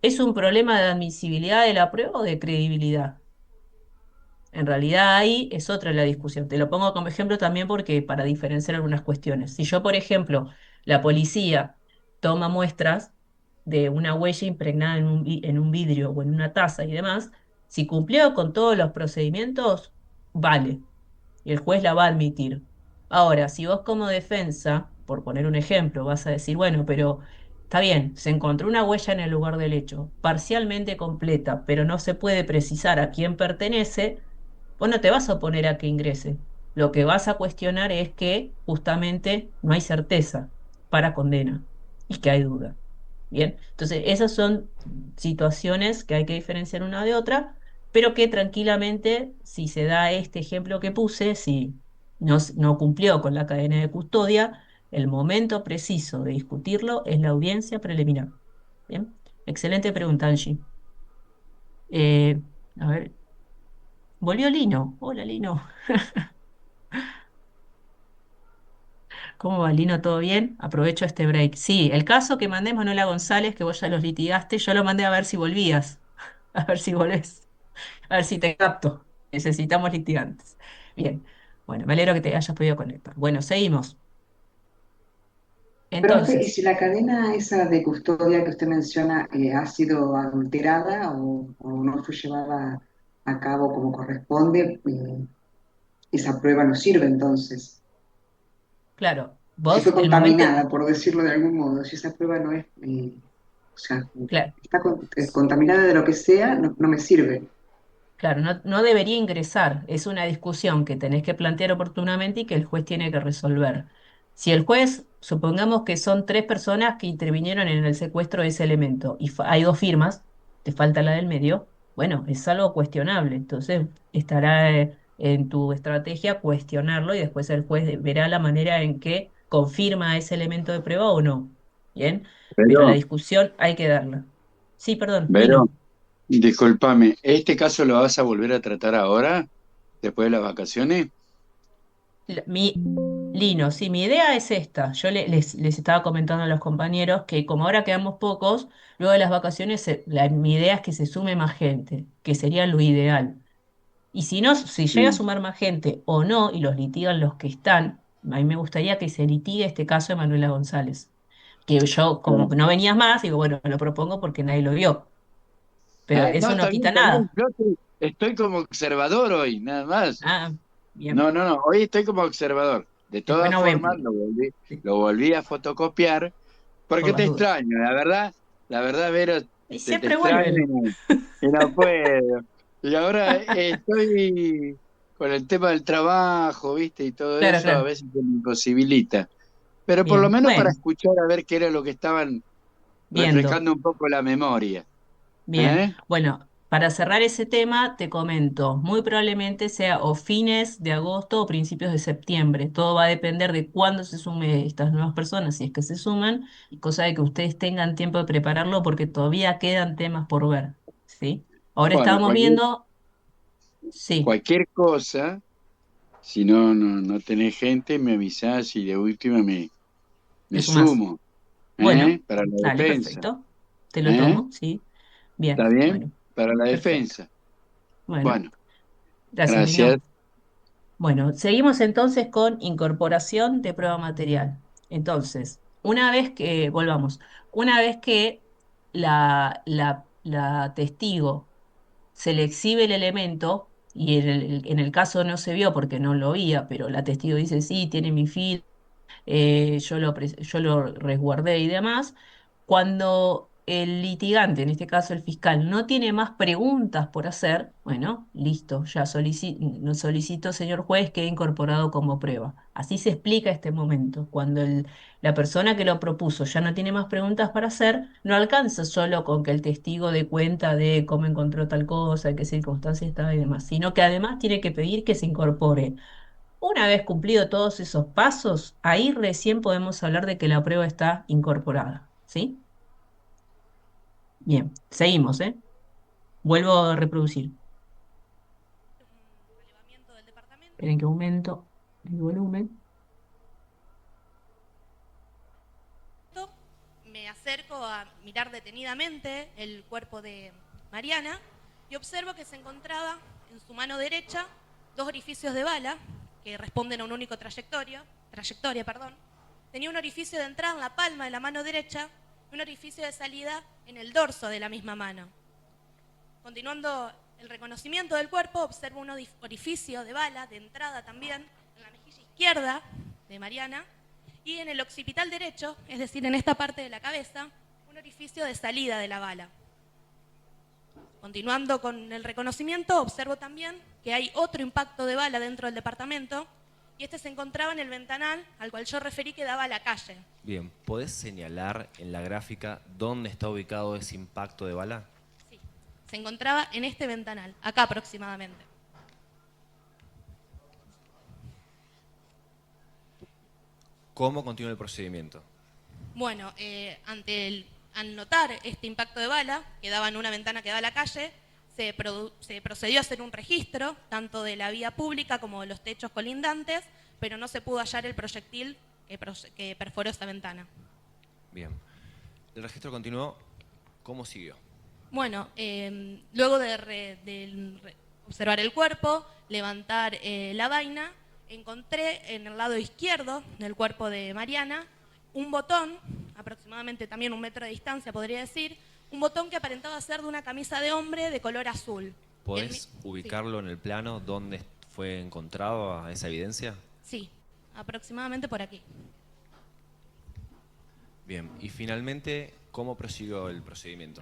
¿es un problema de admisibilidad de la prueba o de credibilidad? En realidad ahí es otra la discusión. Te lo pongo como ejemplo también porque para diferenciar algunas cuestiones. Si yo, por ejemplo, la policía toma muestras de una huella impregnada en un vidrio o en una taza y demás, si cumplió con todos los procedimientos, vale, y el juez la va a admitir. Ahora, si vos como defensa, por poner un ejemplo, vas a decir, bueno, pero está bien, se encontró una huella en el lugar del hecho, parcialmente completa, pero no se puede precisar a quién pertenece, vos no te vas a oponer a que ingrese. Lo que vas a cuestionar es que justamente no hay certeza para condena y que hay duda. Bien, entonces esas son situaciones que hay que diferenciar una de otra, pero que tranquilamente, si se da este ejemplo que puse, si no cumplió con la cadena de custodia, el momento preciso de discutirlo es la audiencia preliminar. Bien, excelente pregunta, Angie. Eh, a ver, volvió Lino. Hola, Lino. ¿Cómo va, Lino? ¿Todo bien? Aprovecho este break. Sí, el caso que mandé Manuela González, que vos ya los litigaste, yo lo mandé a ver si volvías. A ver si volvés. A ver si te capto. Necesitamos litigantes. Bien. Bueno, me alegro que te hayas podido conectar. Bueno, seguimos. Profe, ¿y Entonces, si la cadena esa de custodia que usted menciona ha sido adulterada o no fue llevada a cabo como corresponde, esa prueba no sirve entonces? claro, Si vos, fue el momento, contaminada, por decirlo de algún modo, si esa prueba no es, o sea, claro, está contaminada de lo que sea, no me sirve. claro, no debería ingresar. Es una discusión que tenés que plantear oportunamente y que el juez tiene que resolver. Si el juez, supongamos que son tres personas que intervinieron en el secuestro de ese elemento y hay dos firmas, te falta la del medio, bueno, es algo cuestionable. Entonces, estará en tu estrategia cuestionarlo y después el juez verá la manera en que confirma ese elemento de prueba o no. Bien, pero la Pero, discusión hay que darla. Sí, perdón, Vero, Lino. discúlpame, ¿este caso lo vas a volver a tratar ahora, después de las vacaciones? Lino, sí, mi idea es esta. Yo les estaba comentando a los compañeros que como ahora quedamos pocos, luego de las vacaciones, mi idea es que se sume más gente, que sería lo ideal. Y si no, si llega a Sí. sumar más gente o no, y los litigan los que están, a mí me gustaría que se litigue este caso de Manuela González. Que yo, como Claro. no venías más, digo, bueno, lo propongo porque nadie lo vio. Pero Ah, no, eso no quita está bien. nada. Yo estoy como observador hoy, nada más. Ah, bien. No, hoy estoy como observador. De Después todas nos vemos, formas, sí, lo volví a fotocopiar por porque las te dudas. extraño, la verdad, Vero, Y te siempre extraño vuelven. y no puedo. Y ahora estoy con el tema del trabajo, ¿viste? Y todo Claro, eso a claro. veces se me imposibilita. Pero por lo Bien. menos para Bueno. escuchar a ver qué era lo que estaban Viendo. refrescando un poco la memoria. Bien. ¿Eh? Bueno, para cerrar ese tema, te comento, muy probablemente sea o fines de agosto o principios de septiembre. Todo va a depender de cuándo se sumen estas nuevas personas, si es que se suman, y cosa de que ustedes tengan tiempo de prepararlo porque todavía quedan temas por ver. ¿Sí? Ahora Bueno, estamos viendo, sí, cualquier cosa, si no tenés gente, me avisás y de última te me sumás. sumo, Bueno, Para la dale, defensa. perfecto. Te lo ¿Eh? tomo, sí. Bien, ¿Está bien? bueno. para la Perfecto. defensa. Bueno, Bueno, gracias, gracias. Lino. Bueno, seguimos entonces con incorporación de prueba material. Entonces, volvamos, una vez que la testigo se le exhibe el elemento, y en el caso no se vio porque no lo oía, pero la testigo dice, sí, tiene mi feed, yo lo resguardé y demás. Cuando el litigante, en este caso el fiscal, no tiene más preguntas por hacer, bueno, listo, ya solicito, señor juez, quede incorporado como prueba. Así se explica este momento. Cuando la persona que lo propuso ya no tiene más preguntas para hacer, no alcanza solo con que el testigo dé cuenta de cómo encontró tal cosa, en qué circunstancia estaba y demás, sino que además tiene que pedir que se incorpore. Una vez cumplido todos esos pasos, ahí recién podemos hablar de que la prueba está incorporada, ¿sí? Bien, seguimos, ¿eh? Vuelvo a reproducir. Un relevamiento del departamento. Esperen que aumento el volumen. Me acerco a mirar detenidamente el cuerpo de Mariana y observo que se encontraba en su mano derecha 2 orificios de bala que responden a un único trayectoria. Tenía un orificio de entrada en la palma de la mano derecha y un orificio de salida en el dorso de la misma mano. Continuando el reconocimiento del cuerpo, observo un orificio de bala de entrada también en la mejilla izquierda de Mariana y en el occipital derecho, es decir, en esta parte de la cabeza, un orificio de salida de la bala. Continuando con el reconocimiento, observo también que hay otro impacto de bala dentro del departamento y este se encontraba en el ventanal al cual yo referí que daba a la calle. Bien, ¿podés señalar en la gráfica dónde está ubicado ese impacto de bala? Sí, se encontraba en este ventanal, acá aproximadamente. ¿Cómo continúa el procedimiento? Bueno, al notar este impacto de bala, que daba en una ventana que da a la calle, se procedió a hacer un registro, tanto de la vía pública como de los techos colindantes, pero no se pudo hallar el proyectil que perforó esta ventana. Bien. El registro continuó. ¿Cómo siguió? Bueno, luego de observar el cuerpo, levantar la vaina, encontré en el lado izquierdo del cuerpo de Mariana un botón, aproximadamente también 1 metro de distancia podría decir, un botón que aparentaba ser de una camisa de hombre de color azul. ¿Podés ubicarlo en el plano donde fue encontrado esa evidencia? Sí, aproximadamente por aquí. Bien, y finalmente, ¿cómo prosiguió el procedimiento?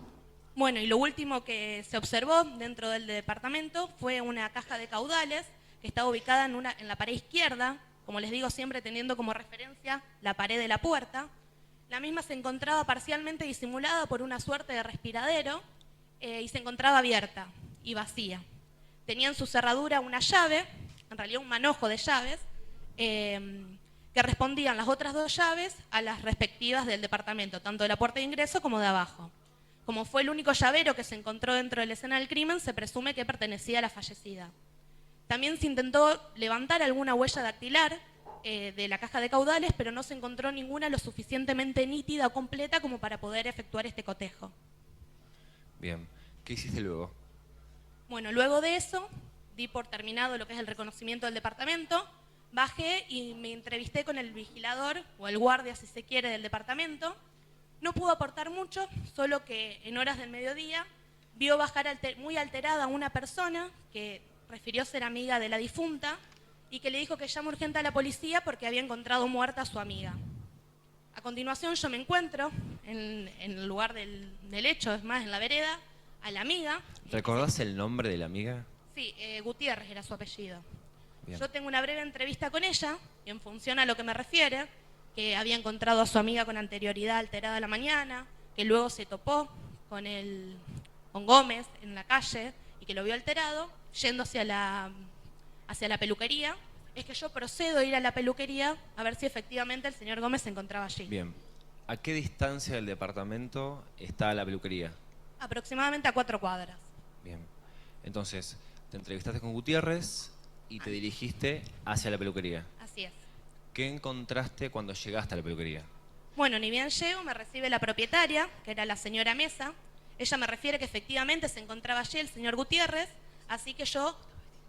Bueno, y lo último que se observó dentro del departamento fue una caja de caudales que estaba ubicada en la pared izquierda, como les digo, siempre teniendo como referencia la pared de la puerta. La misma se encontraba parcialmente disimulada por una suerte de respiradero y se encontraba abierta y vacía. Tenía en su cerradura una llave, en realidad un manojo de llaves, que respondían las otras 2 llaves a las respectivas del departamento, tanto de la puerta de ingreso como de abajo. Como fue el único llavero que se encontró dentro de la escena del crimen, se presume que pertenecía a la fallecida. También se intentó levantar alguna huella dactilar de la caja de caudales, pero no se encontró ninguna lo suficientemente nítida o completa como para poder efectuar este cotejo. Bien, ¿qué hiciste luego? Bueno, luego de eso, di por terminado lo que es el reconocimiento del departamento, bajé y me entrevisté con el vigilador, o el guardia si se quiere, del departamento. No pudo aportar mucho, solo que en horas del mediodía vio bajar muy alterada a una persona que refirió ser amiga de la difunta y que le dijo que llame urgente a la policía porque había encontrado muerta a su amiga. A continuación yo me encuentro en el lugar del hecho, es más, en la vereda, a la amiga. ¿Recordás el nombre de la amiga? Sí, Gutiérrez era su apellido. Bien. Yo tengo una breve entrevista con ella y en función a lo que me refiere, que había encontrado a su amiga con anterioridad alterada a la mañana, que luego se topó con Gómez en la calle y que lo vio alterado, yendo hacia la peluquería, es que yo procedo a ir a la peluquería a ver si efectivamente el señor Gómez se encontraba allí. Bien. ¿A qué distancia del departamento está la peluquería? Aproximadamente a 4 cuadras. Bien. Entonces, te entrevistaste con Gutiérrez y te dirigiste hacia la peluquería. Así es. ¿Qué encontraste cuando llegaste a la peluquería? Bueno, ni bien llego, me recibe la propietaria, que era la señora Mesa, Ella me refiere que efectivamente se encontraba allí el señor Gutiérrez, así que yo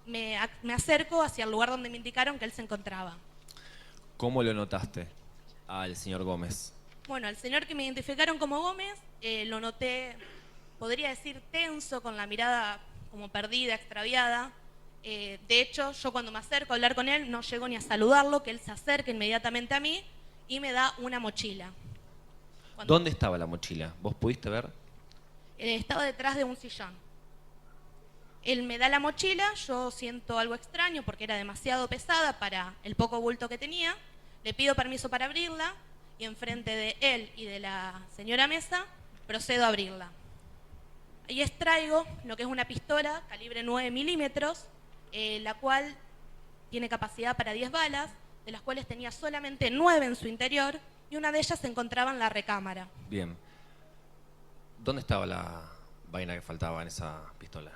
me acerco hacia el lugar donde me indicaron que él se encontraba. ¿Cómo lo notaste al señor Gómez? Bueno, al señor que me identificaron como Gómez, lo noté, podría decir, tenso, con la mirada como perdida, extraviada. De hecho, yo cuando me acerco a hablar con él, no llego ni a saludarlo, que él se acerca inmediatamente a mí y me da una mochila. ¿Dónde estaba la mochila? ¿Vos pudiste ver? Estaba detrás de un sillón. Él me da la mochila, yo siento algo extraño porque era demasiado pesada para el poco bulto que tenía. Le pido permiso para abrirla y enfrente de él y de la señora Mesa procedo a abrirla. Ahí extraigo lo que es una pistola calibre 9 milímetros, la cual tiene capacidad para 10 balas, de las cuales tenía solamente 9 en su interior y una de ellas se encontraba en la recámara. Bien. ¿Dónde estaba la vaina que faltaba en esa pistola?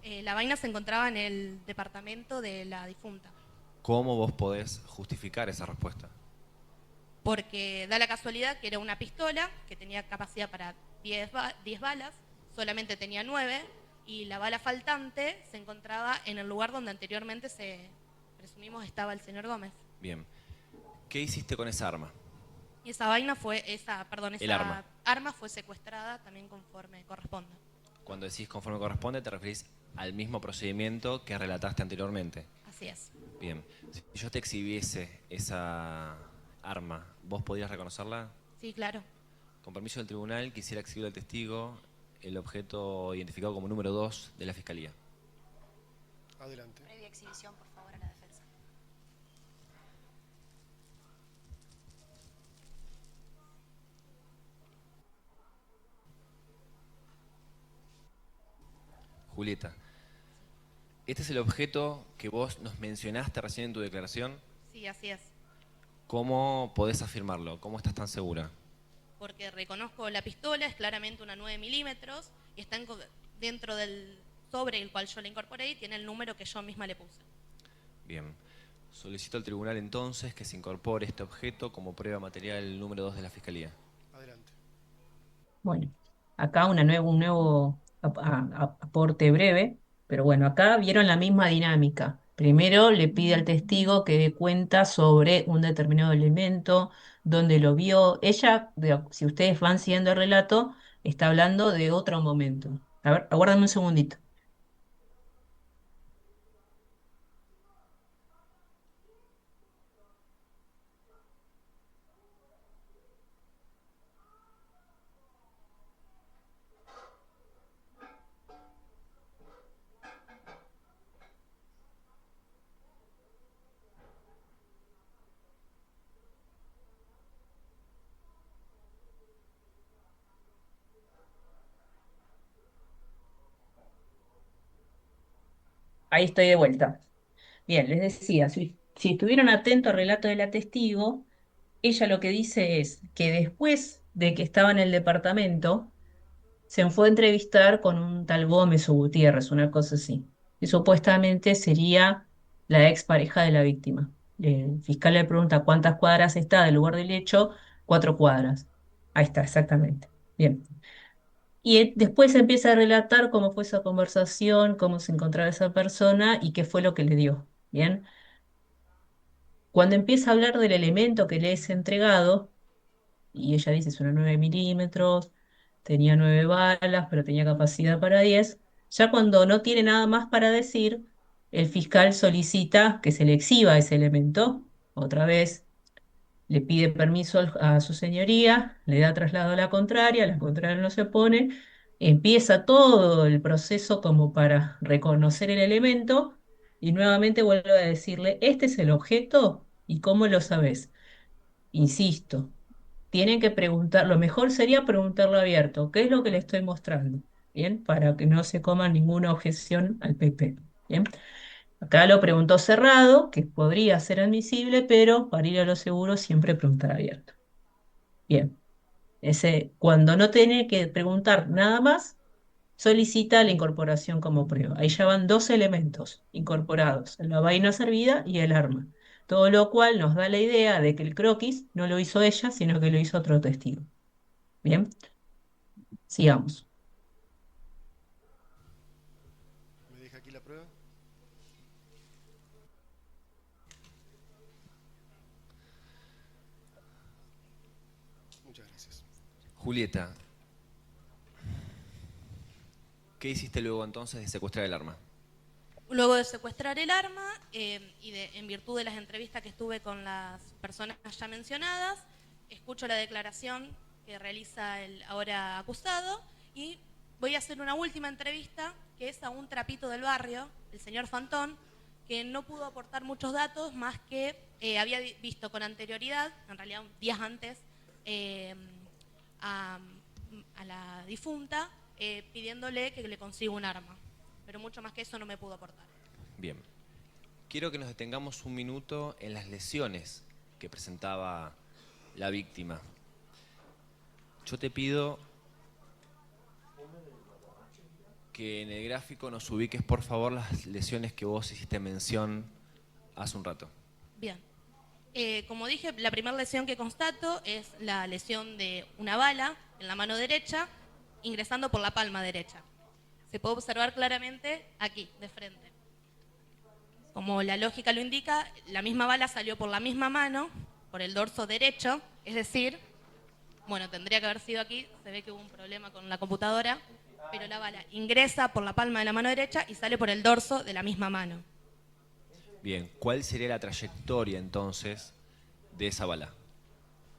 La vaina se encontraba en el departamento de la difunta. ¿Cómo vos podés justificar esa respuesta? Porque da la casualidad que era una pistola que tenía capacidad para 10 balas, solamente tenía 9, y la bala faltante se encontraba en el lugar donde anteriormente presumimos estaba el señor Gómez. Bien. ¿Qué hiciste con esa arma? Y esa El arma. arma fue secuestrada también conforme corresponde. Cuando decís conforme corresponde, te referís al mismo procedimiento que relataste anteriormente. Así es. Bien. Si yo te exhibiese esa arma, ¿vos podías reconocerla? Sí, claro. Con permiso del tribunal, quisiera exhibir al testigo el objeto identificado como número 2 de la Fiscalía. Adelante. Previa exhibición, por favor, a la defensa. Julieta, este es el objeto que vos nos mencionaste recién en tu declaración. Sí, así es. ¿Cómo podés afirmarlo? ¿Cómo estás tan segura? Porque reconozco la pistola, es claramente una 9 milímetros y está dentro del sobre el cual yo la incorporé y tiene el número que yo misma le puse. Bien. Solicito al tribunal entonces que se incorpore este objeto como prueba material número 2 de la Fiscalía. Adelante. Bueno, acá un nuevo aporte breve, pero bueno, acá vieron la misma dinámica. Primero le pide al testigo que dé cuenta sobre un determinado elemento, dónde lo vio. Ella, si ustedes van siguiendo el relato, está hablando de otro momento. A ver, aguárdame un segundito. Ahí estoy de vuelta. Bien, les decía, si estuvieron atentos al relato de la testigo, ella lo que dice es que después de que estaba en el departamento, se fue a entrevistar con un tal Gómez o Gutiérrez, una cosa así, que supuestamente sería la expareja de la víctima. El fiscal le pregunta cuántas cuadras está del lugar del hecho, 4 cuadras. Ahí está, exactamente. Bien. Y después empieza a relatar cómo fue esa conversación, cómo se encontraba esa persona y qué fue lo que le dio. Bien. Cuando empieza a hablar del elemento que le es entregado, y ella dice es una 9 milímetros, tenía 9 balas, pero tenía capacidad para 10. Ya cuando no tiene nada más para decir, el fiscal solicita que se le exhiba ese elemento. Otra vez le pide permiso a su señoría, le da traslado a la contraria no se pone, empieza todo el proceso como para reconocer el elemento y nuevamente vuelve a decirle, este es el objeto y cómo lo sabes. Insisto, tienen que preguntar, lo mejor sería preguntarlo abierto, ¿qué es lo que le estoy mostrando? Bien, para que no se coma ninguna objeción al PP. Bien, acá lo preguntó cerrado, que podría ser admisible, pero para ir a lo seguro siempre preguntar abierto. Bien, cuando no tiene que preguntar nada más, solicita la incorporación como prueba. Ahí ya van dos elementos incorporados, la vaina servida y el arma. Todo lo cual nos da la idea de que el croquis no lo hizo ella, sino que lo hizo otro testigo. Bien, sigamos. Julieta, ¿qué hiciste luego entonces de secuestrar el arma? Luego de secuestrar el arma en virtud de las entrevistas que estuve con las personas ya mencionadas, escucho la declaración que realiza el ahora acusado y voy a hacer una última entrevista que es a un trapito del barrio, el señor Fantón, que no pudo aportar muchos datos más que había visto con anterioridad, en realidad días antes, a, a la difunta pidiéndole que le consiga un arma. Pero mucho más que eso no me pudo aportar. Bien. Quiero que nos detengamos un minuto en las lesiones que presentaba la víctima. Yo te pido que en el gráfico nos ubiques, por favor, las lesiones que vos hiciste mención hace un rato. Bien. Como dije, la primera lesión que constato es la lesión de una bala en la mano derecha, ingresando por la palma derecha. Se puede observar claramente aquí, de frente. Como la lógica lo indica, la misma bala salió por la misma mano, por el dorso derecho, es decir, bueno, tendría que haber sido aquí, se ve que hubo un problema con la computadora, pero la bala ingresa por la palma de la mano derecha y sale por el dorso de la misma mano. Bien, ¿cuál sería la trayectoria entonces de esa bala?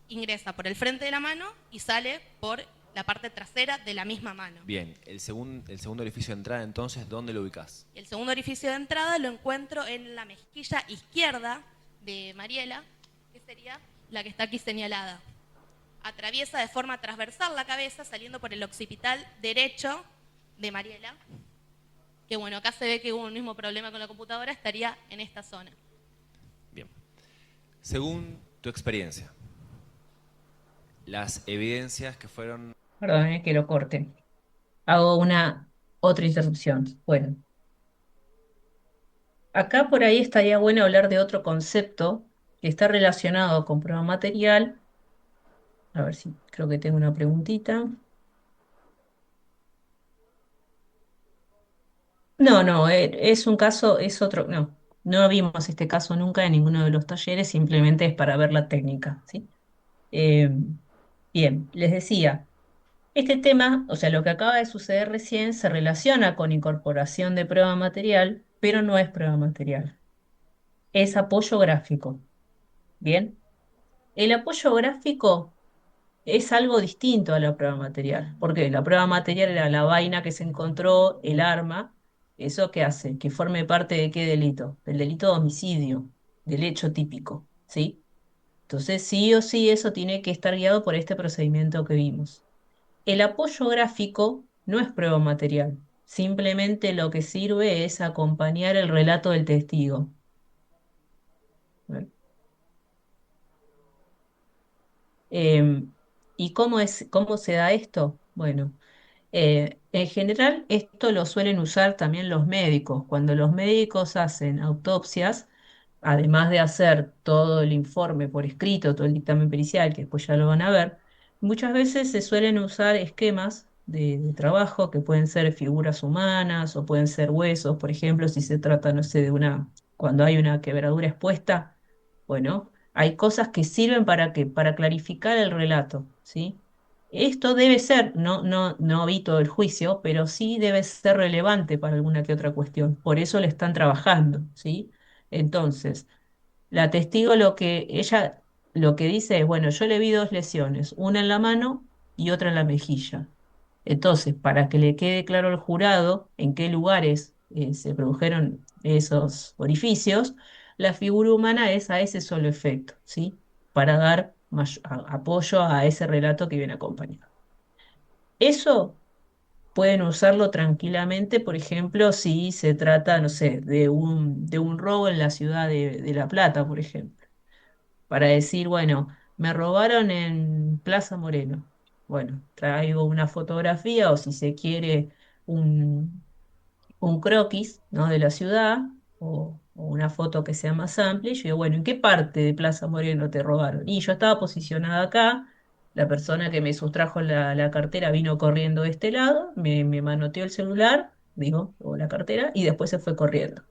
Ingresa por el frente de la mano y sale por la parte trasera de la misma mano. Bien, el segundo orificio de entrada entonces, ¿dónde lo ubicás? El segundo orificio de entrada lo encuentro en la mejilla izquierda de Mariela, que sería la que está aquí señalada. Atraviesa de forma transversal la cabeza, saliendo por el occipital derecho de Mariela, que bueno, acá se ve que hubo un mismo problema con la computadora, estaría en esta zona. Bien. Según tu experiencia, las evidencias que fueron... Perdón, que lo corte. Hago una otra interrupción. Bueno, acá por ahí estaría bueno hablar de otro concepto que está relacionado con prueba material. A ver si creo que tengo una preguntita. No, no, es un caso, es otro, no, no vimos este caso nunca en ninguno de los talleres, simplemente es para ver la técnica, ¿sí? Eh, bien, les decía, este tema, o sea, lo que acaba de suceder recién se relaciona con incorporación de prueba material, pero no es prueba material, es apoyo gráfico, ¿bien? El apoyo gráfico es algo distinto a la prueba material. Porque la prueba material era la vaina que se encontró, el arma. ¿Eso qué hace? Que forme parte de qué delito? Del delito de homicidio, del hecho típico, ¿sí? Entonces, sí o sí, eso tiene que estar guiado por este procedimiento que vimos. El apoyo gráfico no es prueba material. Simplemente lo que sirve es acompañar el relato del testigo. ¿Ven? ¿Y cómo se da esto? Bueno. En general, esto lo suelen usar también los médicos. Cuando los médicos hacen autopsias, además de hacer todo el informe por escrito, todo el dictamen pericial, que después ya lo van a ver, muchas veces se suelen usar esquemas de trabajo que pueden ser figuras humanas o pueden ser huesos, por ejemplo, si se trata, no sé, cuando hay una quebradura expuesta, bueno, hay cosas que sirven para clarificar el relato, ¿sí? Esto debe ser, no vi todo el juicio, pero sí debe ser relevante para alguna que otra cuestión. Por eso le están trabajando, ¿sí? Entonces, la testigo lo que dice es, bueno, yo le vi dos lesiones, una en la mano y otra en la mejilla. Entonces, para que le quede claro al jurado en qué lugares se produjeron esos orificios, la figura humana es a ese solo efecto, ¿sí? Para dar apoyo a ese relato que viene acompañado. Eso pueden usarlo tranquilamente, por ejemplo, si se trata, no sé, de un robo en la ciudad de La Plata, por ejemplo, para decir, bueno, me robaron en Plaza Moreno. Bueno, traigo una fotografía o si se quiere un, un croquis, ¿no? de la ciudad o una foto que sea más amplia. Y yo digo, bueno, ¿en qué parte de Plaza Moreno te robaron? Y yo estaba posicionada acá, la persona que me sustrajo la cartera vino corriendo de este lado, me manoteó el celular, digo, o la cartera, y después se fue corriendo.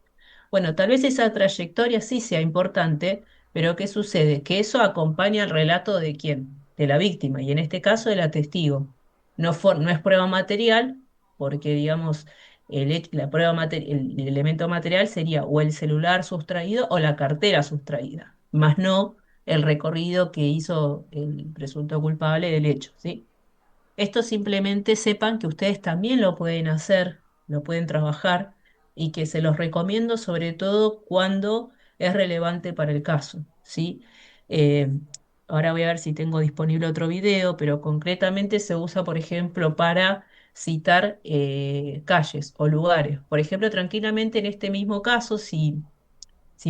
Bueno, tal vez esa trayectoria sí sea importante, pero ¿qué sucede? Que eso acompaña el relato de quién? de la víctima, y en este caso de la testigo. No es prueba material, porque, digamos, la prueba el elemento material sería o el celular sustraído o la cartera sustraída, más no el recorrido que hizo el presunto culpable del hecho, ¿sí? Esto simplemente sepan que ustedes también lo pueden hacer, lo pueden trabajar y que se los recomiendo sobre todo cuando es relevante para el caso, ¿sí? Eh, Ahora voy a ver si tengo disponible otro video, pero concretamente se usa, por ejemplo, para citar calles o lugares. Por ejemplo, tranquilamente en este mismo caso, si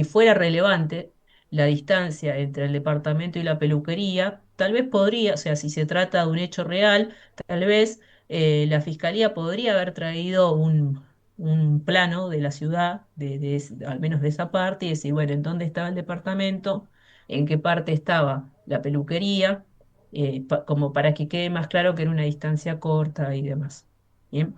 fuera relevante la distancia entre el departamento y la peluquería, tal vez podría, o sea, si se trata de un hecho real, tal vez la fiscalía podría haber traído un plano de la ciudad, al menos de esa parte, y decir, bueno, ¿en dónde estaba el departamento? ¿En qué parte estaba la peluquería? Como para que quede más claro que era una distancia corta y demás. Bien.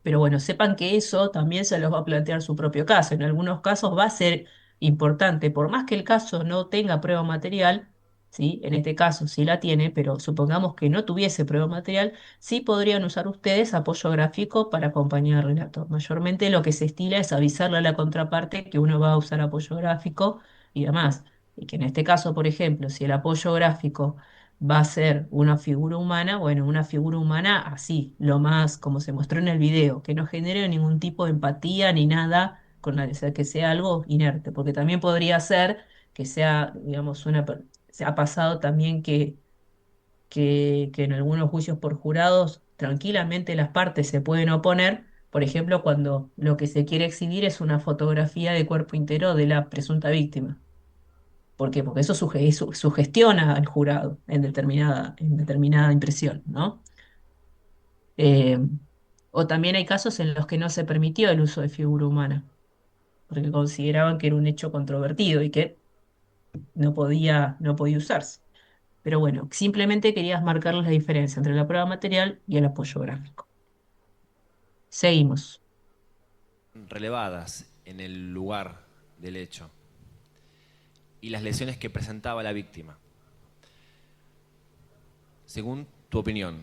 Pero bueno, sepan que eso también se los va a plantear su propio caso. En algunos casos va a ser importante, por más que el caso no tenga prueba material, ¿sí? En este caso sí la tiene, pero supongamos que no tuviese prueba material, sí podrían usar ustedes apoyo gráfico para acompañar el relato. Mayormente lo que se estila es avisarle a la contraparte que uno va a usar apoyo gráfico y demás. Y que en este caso, por ejemplo, si el apoyo gráfico va a ser una figura humana, bueno, una figura humana así, lo más como se mostró en el video, que no genere ningún tipo de empatía ni nada con nadie, o sea, que sea algo inerte, porque también podría ser que sea, digamos, se ha pasado también que en algunos juicios por jurados tranquilamente las partes se pueden oponer, por ejemplo, cuando lo que se quiere exhibir es una fotografía de cuerpo entero de la presunta víctima. ¿Por qué? Porque eso sugestiona al jurado en determinada impresión, ¿no? Eh, o también hay casos en los que no se permitió el uso de figura humana, porque consideraban que era un hecho controvertido y que no podía usarse. Pero bueno, simplemente querías marcarles la diferencia entre la prueba material y el apoyo gráfico. Seguimos. Relevadas en el lugar del hecho y las lesiones que presentaba la víctima. Según tu opinión,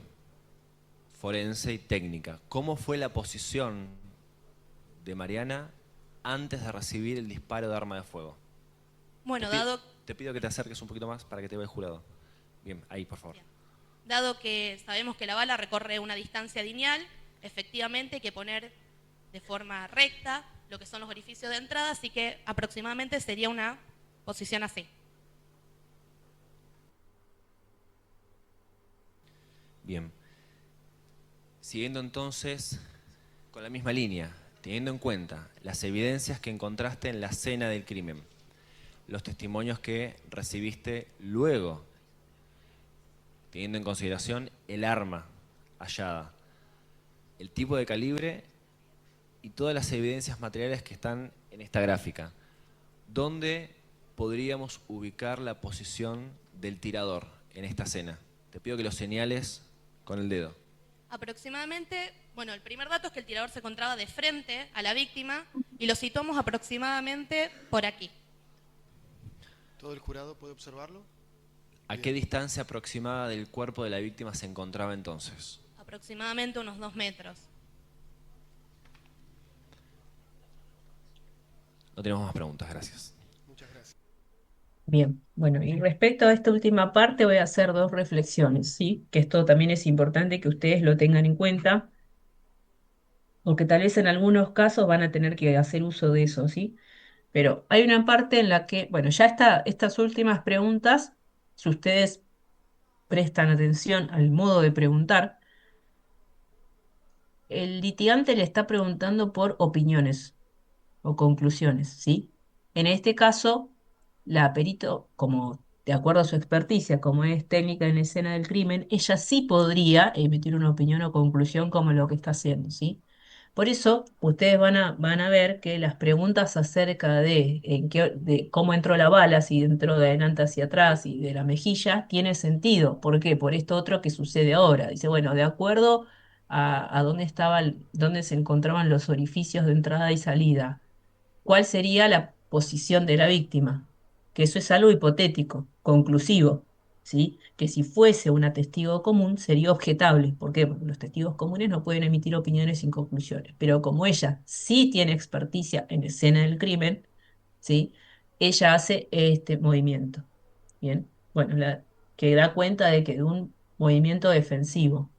forense y técnica, ¿cómo fue la posición de Mariana antes de recibir el disparo de arma de fuego? Bueno, Te pido que te acerques un poquito más para que te vea el jurado. Bien, ahí, por favor. dado que sabemos que la bala recorre una distancia lineal, efectivamente hay que poner de forma recta lo que son los orificios de entrada, así que aproximadamente sería una posición así. Bien. Siguiendo entonces con la misma línea, teniendo en cuenta las evidencias que encontraste en la escena del crimen, los testimonios que recibiste luego, teniendo en consideración el arma hallada, el tipo de calibre y todas las evidencias materiales que están en esta gráfica, ¿dónde podríamos ubicar la posición del tirador en esta escena? Te pido que lo señales con el dedo. Aproximadamente, bueno, el primer dato es que el tirador se encontraba de frente a la víctima y lo situamos aproximadamente por aquí. ¿Todo el jurado puede observarlo? ¿A qué distancia aproximada del cuerpo de la víctima se encontraba entonces? Aproximadamente unos 2 metros. No tenemos más preguntas, gracias. Muchas gracias. Bien, bueno, y respecto a esta última parte voy a hacer dos reflexiones, ¿sí? Que esto también es importante que ustedes lo tengan en cuenta, porque tal vez en algunos casos van a tener que hacer uso de eso, ¿sí? Pero hay una parte en la que, bueno, estas últimas preguntas, si ustedes prestan atención al modo de preguntar, el litigante le está preguntando por opiniones o conclusiones, ¿sí? En este caso, la perito, como de acuerdo a su experticia, como es técnica en escena del crimen, ella sí podría emitir una opinión o conclusión como lo que está haciendo, ¿sí? Por eso, ustedes van a ver que las preguntas acerca de cómo entró la bala, si entró de adelante hacia atrás y de la mejilla, tiene sentido. ¿Por qué? Por esto otro que sucede ahora. Dice, bueno, de acuerdo a dónde se encontraban los orificios de entrada y salida, ¿cuál sería la posición de la víctima? Que eso es algo hipotético, conclusivo. ¿sí? Que si fuese una testigo común sería objetable. ¿Por qué? Porque los testigos comunes no pueden emitir opiniones sin conclusiones. Pero como ella sí tiene experticia en escena del crimen, ¿sí? Ella hace este movimiento. Bien, bueno, que da cuenta de que de un movimiento defensivo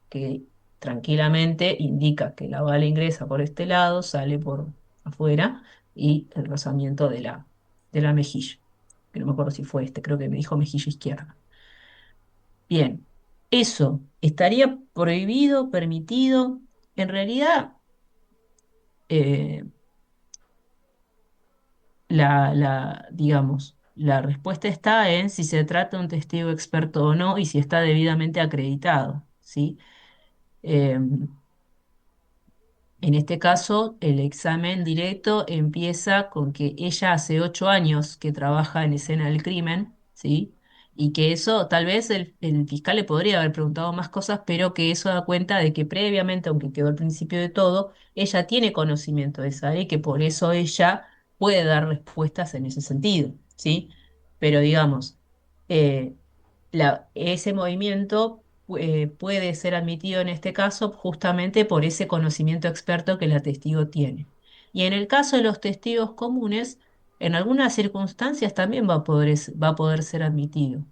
que tranquilamente indica que la bala ingresa por este lado, sale por afuera y el rozamiento de la mejilla. Que no me acuerdo si fue este, creo que me dijo mejilla izquierda. Bien, eso estaría prohibido, permitido. En realidad, eh, digamos, la respuesta está en si se trata de un testigo experto o no y si está debidamente acreditado, ¿sí? En este caso, el examen directo empieza con que ella hace 8 años que trabaja en escena del crimen, ¿sí? Y que eso, tal vez el fiscal le podría haber preguntado más cosas, pero que eso da cuenta de que previamente, aunque quedó al principio de todo, ella tiene conocimiento de esa área y que por eso ella puede dar respuestas en ese sentido, ¿sí? Pero digamos, eh, ese movimiento puede ser admitido en este caso justamente por ese conocimiento experto que la testigo tiene. Y en el caso de los testigos comunes, en algunas circunstancias también va a poder ser admitido.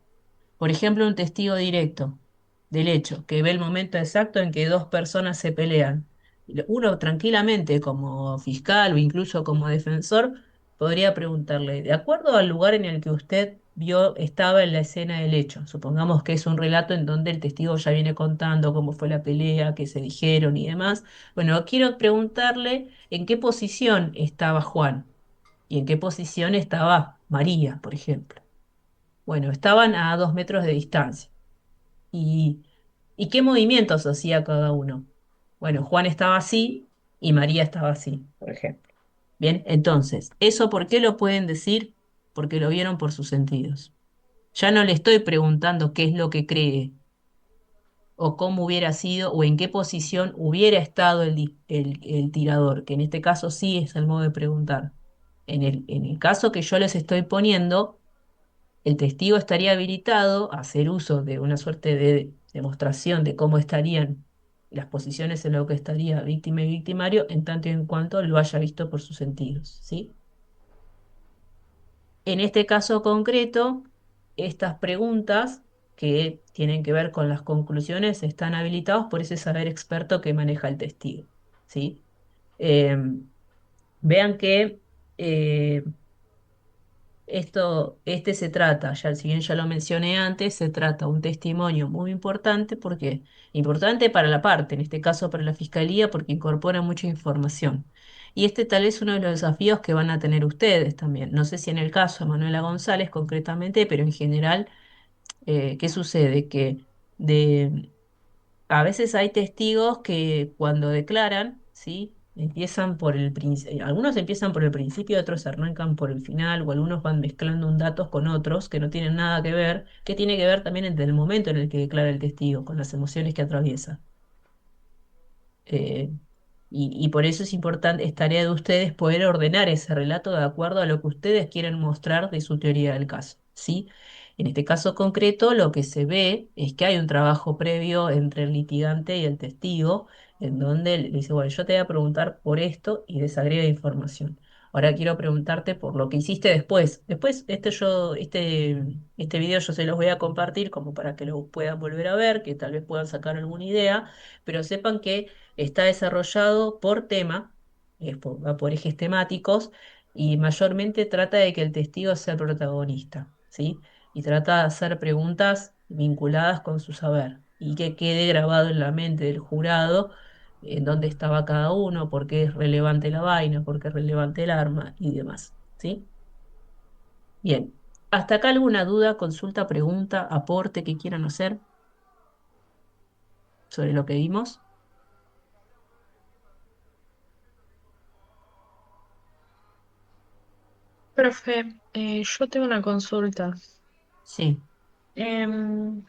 Por ejemplo, un testigo directo del hecho, que ve el momento exacto en que dos personas se pelean. Uno tranquilamente, como fiscal o incluso como defensor, podría preguntarle, de acuerdo al lugar en el que usted vio, estaba en la escena del hecho. Supongamos que es un relato en donde el testigo ya viene contando cómo fue la pelea, qué se dijeron y demás. Bueno, quiero preguntarle en qué posición estaba Juan y en qué posición estaba María, por ejemplo. Bueno, estaban a 2 metros de distancia. ¿Y, y qué movimientos hacía cada uno? Bueno, Juan estaba así y María estaba así, por ejemplo. Bien, entonces, ¿eso por qué lo pueden decir? Porque lo vieron por sus sentidos. Ya no le estoy preguntando qué es lo que cree o cómo hubiera sido o en qué posición hubiera estado el tirador, que en este caso sí es el modo de preguntar. En el caso que yo les estoy poniendo, el testigo estaría habilitado a hacer uso de una suerte de demostración de cómo estarían las posiciones en lo que estaría víctima y victimario, en tanto y en cuanto lo haya visto por sus sentidos, ¿sí? En este caso concreto, estas preguntas que tienen que ver con las conclusiones están habilitados por ese saber experto que maneja el testigo, ¿sí? Vean que eh, este se trata, ya si bien ya lo mencioné antes, se trata de un testimonio muy importante porque importante para la parte, en este caso para la fiscalía, porque incorpora mucha información. Y este tal vez uno de los desafíos que van a tener ustedes también. No sé si en el caso de Manuela González concretamente, pero en general, ¿qué sucede? Que de a veces hay testigos que cuando declaran, ¿sí? Empiezan por algunos empiezan por el principio, otros arrancan por el final, o algunos van mezclando un datos con otros que no tienen nada que ver, que tiene que ver también entre el momento en el que declara el testigo, con las emociones que atraviesa. Eh, y por eso es importante, es tarea de ustedes poder ordenar ese relato de acuerdo a lo que ustedes quieren mostrar de su teoría del caso, ¿sí? En este caso concreto, lo que se ve es que hay un trabajo previo entre el litigante y el testigo, en donde le dice, bueno, yo te voy a preguntar por esto y desagrega información. Ahora quiero preguntarte por lo que hiciste después. Después, este video yo se los voy a compartir como para que lo puedan volver a ver, que tal vez puedan sacar alguna idea, pero sepan que está desarrollado por tema, va por ejes temáticos, y mayormente trata de que el testigo sea el protagonista, ¿sí? Y trata de hacer preguntas vinculadas con su saber y que quede grabado en la mente del jurado en dónde estaba cada uno, por qué es relevante la vaina, por qué es relevante el arma y demás, ¿sí? Bien, ¿hasta acá alguna duda, consulta, pregunta, aporte que quieran hacer sobre lo que vimos? Profe, yo tengo una consulta. Sí. Em,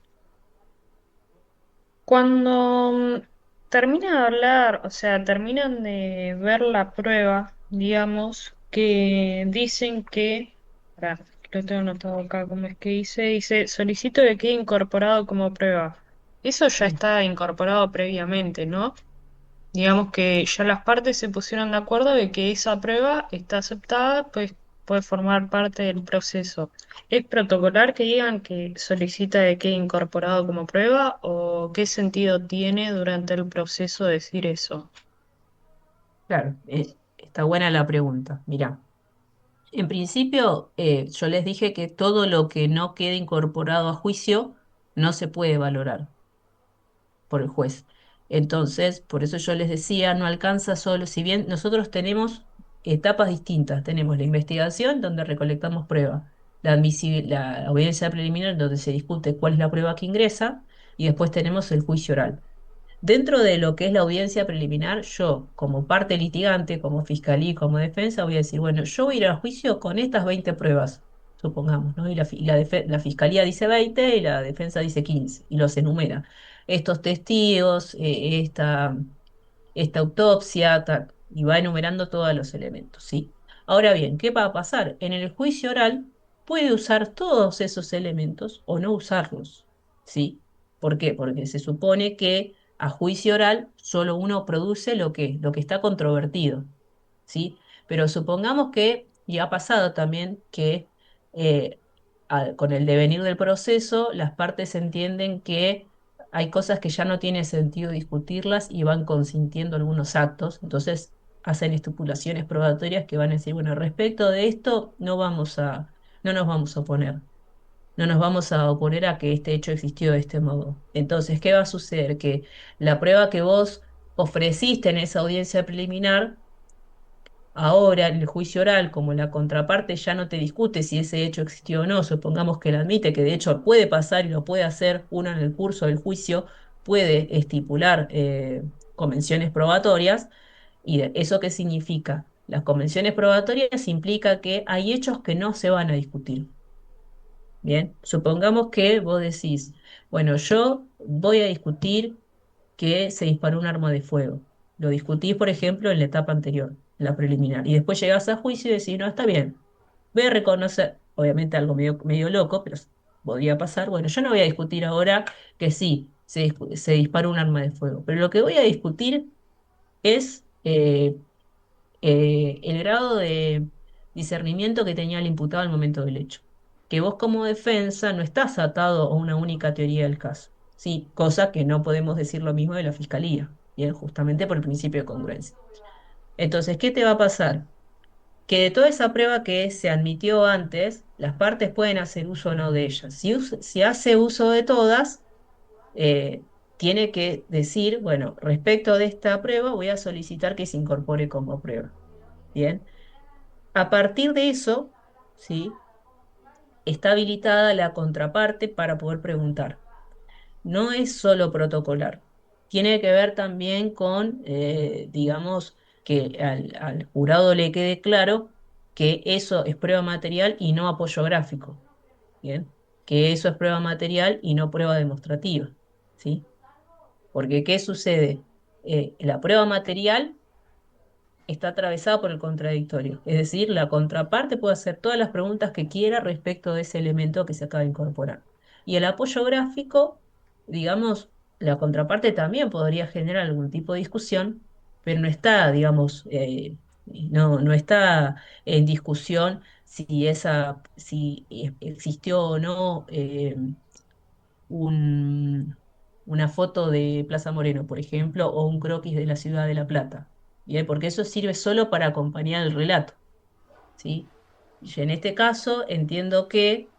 Cuando termina de hablar, o sea, terminan de ver la prueba, digamos, que dicen que, pará, lo tengo anotado acá, ¿cómo es que dice, solicito que quede incorporado como prueba. Eso ya Sí, está incorporado previamente, ¿no? Digamos que ya las partes se pusieron de acuerdo de que esa prueba está aceptada, pues puede formar parte del proceso. ¿Es protocolar que digan que solicita de quede incorporado como prueba o qué sentido tiene durante el proceso decir eso? claro, está buena la pregunta. Mira, en principio yo les dije que todo lo que no quede incorporado a juicio no se puede valorar por el juez. Entonces, por eso yo les decía, no alcanza solo, si bien nosotros tenemos etapas distintas, tenemos la investigación donde recolectamos pruebas, la audiencia preliminar donde se discute cuál es la prueba que ingresa y después tenemos el juicio oral. Dentro de lo que es la audiencia preliminar, yo, como parte litigante, como fiscalía y como defensa, voy a decir, bueno, yo voy a ir al juicio con estas 20 pruebas, supongamos, ¿no? Y la fiscalía dice 20 y la defensa dice 15 y los enumera. Estos testigos, esta autopsia, tal, y va enumerando todos los elementos, ¿sí? Ahora bien, ¿qué va a pasar? En el juicio oral puede usar todos esos elementos o no usarlos, ¿sí? ¿Por qué? Porque se supone que a juicio oral solo uno produce lo que está controvertido, ¿sí? Pero supongamos que, y ha pasado también, que eh, con el devenir del proceso las partes entienden que hay cosas que ya no tiene sentido discutirlas y van consintiendo algunos actos, entonces hacen estipulaciones probatorias que van a decir, bueno, respecto de esto no nos vamos a oponer, no nos vamos a oponer a que este hecho existió de este modo. Entonces, ¿qué va a suceder? Que la prueba que vos ofreciste en esa audiencia preliminar, ahora, en el juicio oral, como la contraparte ya no te discute si ese hecho existió o no, supongamos que lo admite, que de hecho puede pasar y lo puede hacer uno en el curso del juicio, puede estipular convenciones probatorias. ¿Y eso qué significa? Las convenciones probatorias implica que hay hechos que no se van a discutir. Bien, supongamos que vos decís, bueno, yo voy a discutir que se disparó un arma de fuego. Lo discutís, por ejemplo, en la etapa anterior, en la preliminar, y después llegás a juicio y decís, no, está bien, voy a reconocer, obviamente algo medio loco, pero podría pasar, bueno, yo no voy a discutir ahora que sí, se disparó un arma de fuego, pero lo que voy a discutir es el grado de discernimiento que tenía el imputado al momento del hecho. Que vos como defensa no estás atado a una única teoría del caso, ¿sí? Cosa que no podemos decir lo mismo de la fiscalía, ¿bien? Justamente por el principio de congruencia. Entonces, ¿qué te va a pasar? Que de toda esa prueba que se admitió antes, las partes pueden hacer uso o no de ellas. Si hace uso de todas, eh, tiene que decir, bueno, respecto de esta prueba, voy a solicitar que se incorpore como prueba. Bien. A partir de eso, ¿sí? Está habilitada la contraparte para poder preguntar. No es solo protocolar, tiene que ver también con, digamos, que al jurado le quede claro que eso es prueba material y no apoyo gráfico, ¿bien? Que eso es prueba material y no prueba demostrativa, ¿sí? Porque ¿qué sucede? La prueba material está atravesada por el contradictorio. Es decir, la contraparte puede hacer todas las preguntas que quiera respecto de ese elemento que se acaba de incorporar. Y el apoyo gráfico, digamos, la contraparte también podría generar algún tipo de discusión, pero no está, digamos, no está en discusión si existió o no un- una foto de Plaza Moreno, por ejemplo, o un croquis de la ciudad de La Plata. Bien, porque eso sirve solo para acompañar el relato, ¿sí? Y en este caso entiendo que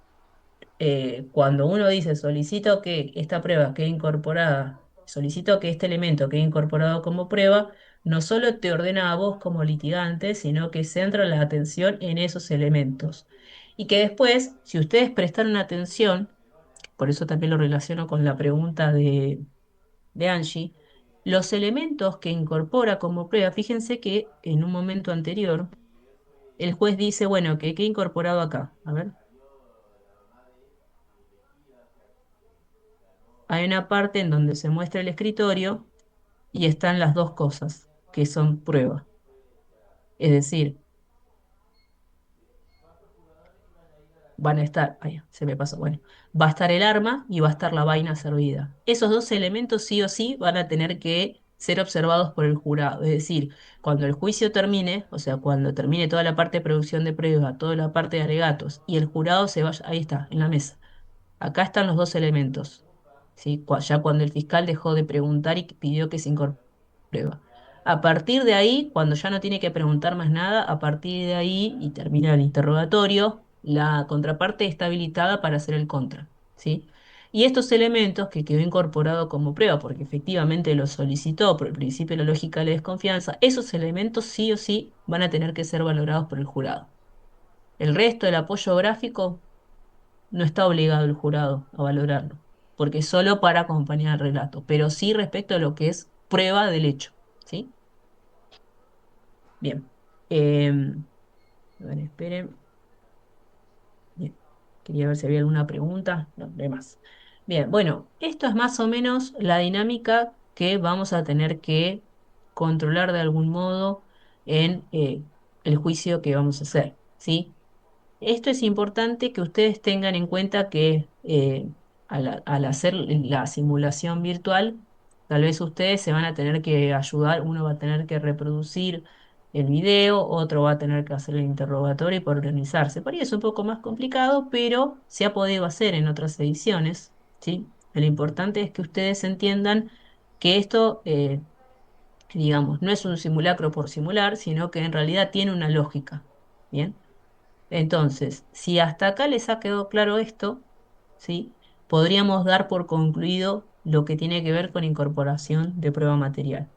cuando uno dice solicito que esta prueba quede incorporada, solicito que este elemento quede incorporado como prueba, no solo te ordena a vos como litigante, sino que centra la atención en esos elementos. Y que después, si ustedes prestaron atención, por eso también lo relaciono con la pregunta de Angie, los elementos que incorpora como prueba, fíjense que en un momento anterior el juez dice, bueno, que qué incorporado acá. A ver, hay una parte en donde se muestra el escritorio y están las dos cosas que son prueba. Es decir, van a estar, ay, se me pasó, bueno, va a estar el arma y va a estar la vaina servida. Esos dos elementos sí o sí van a tener que ser observados por el jurado. Es decir, cuando el juicio termine, o sea, cuando termine toda la parte de producción de prueba, toda la parte de alegatos, y el jurado se vaya, ahí está, en la mesa. Acá están los dos elementos, ¿sí? Ya cuando el fiscal dejó de preguntar y pidió que se incorpore prueba. A partir de ahí, cuando ya no tiene que preguntar más nada, a partir de ahí y termina el interrogatorio, la contraparte está habilitada para hacer el contra, ¿sí? Y estos elementos que quedó incorporado como prueba, porque efectivamente lo solicitó por el principio de la lógica de la desconfianza, esos elementos sí o sí van a tener que ser valorados por el jurado. El resto del apoyo gráfico no está obligado el jurado a valorarlo, porque es solo para acompañar el relato, pero sí respecto a lo que es prueba del hecho, ¿sí? Bien. A ver, esperen. Bien. Quería ver si había alguna pregunta. No, no hay más. Bien, bueno, esto es más o menos la dinámica que vamos a tener que controlar de algún modo en el juicio que vamos a hacer, ¿sí? Esto es importante que ustedes tengan en cuenta que al hacer la simulación virtual, tal vez ustedes se van a tener que ayudar, uno va a tener que reproducir el video, otro va a tener que hacer el interrogatorio para organizarse. Por ahí es un poco más complicado, pero se ha podido hacer en otras ediciones, ¿sí? Lo importante es que ustedes entiendan que esto, que digamos, no es un simulacro por simular, sino que en realidad tiene una lógica, ¿bien? Entonces, si hasta acá les ha quedado claro esto, ¿sí? Podríamos dar por concluido lo que tiene que ver con incorporación de prueba material.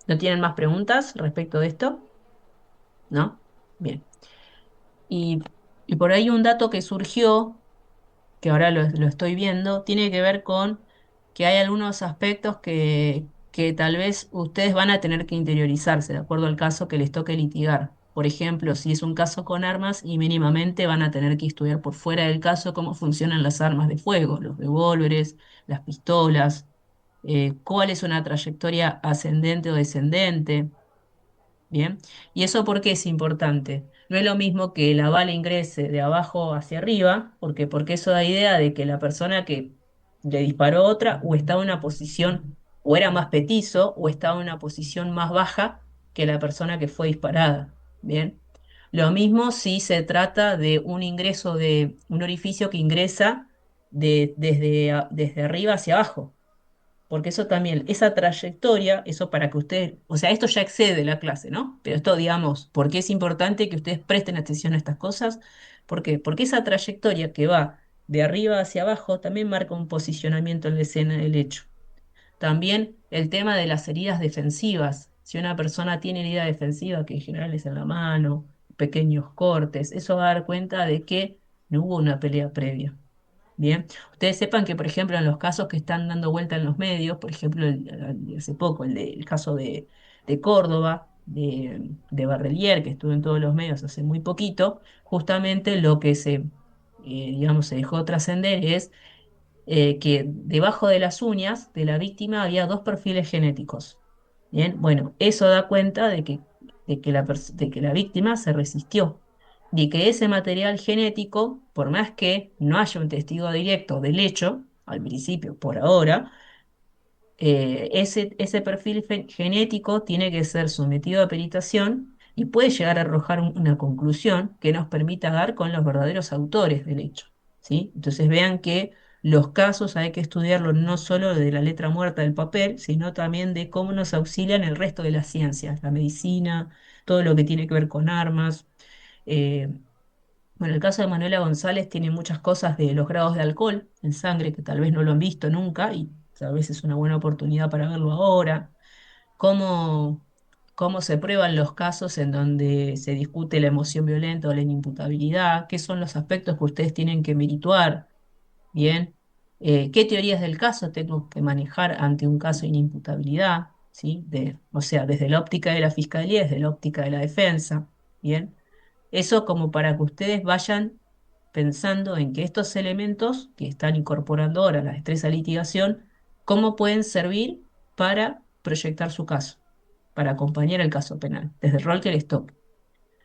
¿No tienen más preguntas respecto de esto? ¿No? Bien. Y, y por ahí un dato que surgió, que ahora lo estoy viendo, tiene que ver con que hay algunos aspectos que tal vez ustedes van a tener que interiorizarse de acuerdo al caso que les toque litigar. Por ejemplo, si es un caso con armas y mínimamente van a tener que estudiar por fuera del caso cómo funcionan las armas de fuego, los revólveres, las pistolas, cuál es una trayectoria ascendente o descendente. Bien, ¿y eso por qué es importante? No es lo mismo que la bala ingrese de abajo hacia arriba, porque eso da idea de que la persona que le disparó a otra o estaba en una posición, o era más petizo, o estaba en una posición más baja que la persona que fue disparada. Bien, lo mismo si se trata de un ingreso de un orificio que ingresa desde arriba hacia abajo. Porque eso también, esa trayectoria, eso para que ustedes, o sea, esto ya excede la clase, ¿no? Pero esto, digamos, ¿por qué es importante que ustedes presten atención a estas cosas? ¿Por qué? Porque esa trayectoria que va de arriba hacia abajo también marca un posicionamiento en la escena del hecho. También el tema de las heridas defensivas. Si una persona tiene herida defensiva, que en general es en la mano, pequeños cortes, eso va a dar cuenta de que no hubo una pelea previa. Bien, ustedes sepan que, por ejemplo, en los casos que están dando vuelta en los medios, por ejemplo, hace poco, el caso de Córdoba, de Barrelier, que estuvo en todos los medios hace muy poquito, justamente lo que digamos, se dejó trascender es que debajo de las uñas de la víctima había dos perfiles genéticos. Bien, bueno, eso da cuenta de que la víctima se resistió, de que ese material genético, por más que no haya un testigo directo del hecho, al principio, por ahora, ese perfil genético tiene que ser sometido a peritación y puede llegar a arrojar una conclusión que nos permita dar con los verdaderos autores del hecho, ¿sí? Entonces vean que los casos hay que estudiarlos no solo de la letra muerta del papel, sino también de cómo nos auxilian el resto de las ciencias, la medicina, todo lo que tiene que ver con armas. eh, bueno, el caso de Manuela González tiene muchas cosas de los grados de alcohol en sangre que tal vez no lo han visto nunca y tal vez es una buena oportunidad para verlo ahora. Cómo, cómo se prueban los casos en donde se discute la emoción violenta o la inimputabilidad, qué son los aspectos que ustedes tienen que merituar, ¿bien? ¿Qué teorías del caso tengo que manejar ante un caso de inimputabilidad? ¿Sí? O sea, desde la óptica de la fiscalía, desde la óptica de la defensa, ¿bien? Eso como para que ustedes vayan pensando en que estos elementos que están incorporando ahora la destreza de litigación, cómo pueden servir para proyectar su caso. para acompañar el caso penal, desde el rol que les toque.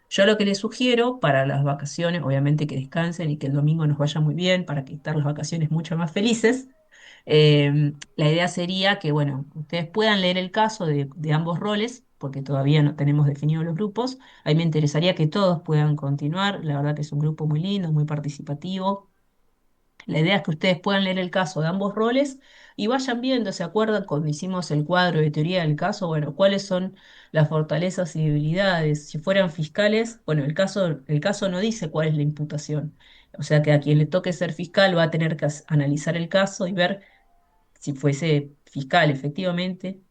Yo lo que les sugiero para las vacaciones, obviamente que descansen y que el domingo nos vaya muy bien para quitar las vacaciones mucho más felices. La idea sería que, bueno, ustedes puedan leer el caso de ambos roles, porque todavía no tenemos definidos los grupos. A mí me interesaría que todos puedan continuar. La verdad que es un grupo muy lindo, muy participativo. La idea es que ustedes puedan leer el caso de ambos roles y vayan viendo, ¿se acuerdan cuando hicimos el cuadro de teoría del caso? Bueno, cuáles son las fortalezas y debilidades. Si fueran fiscales, bueno, el caso no dice cuál es la imputación. O sea que a quien le toque ser fiscal va a tener que analizar el caso y ver si fuese fiscal efectivamente,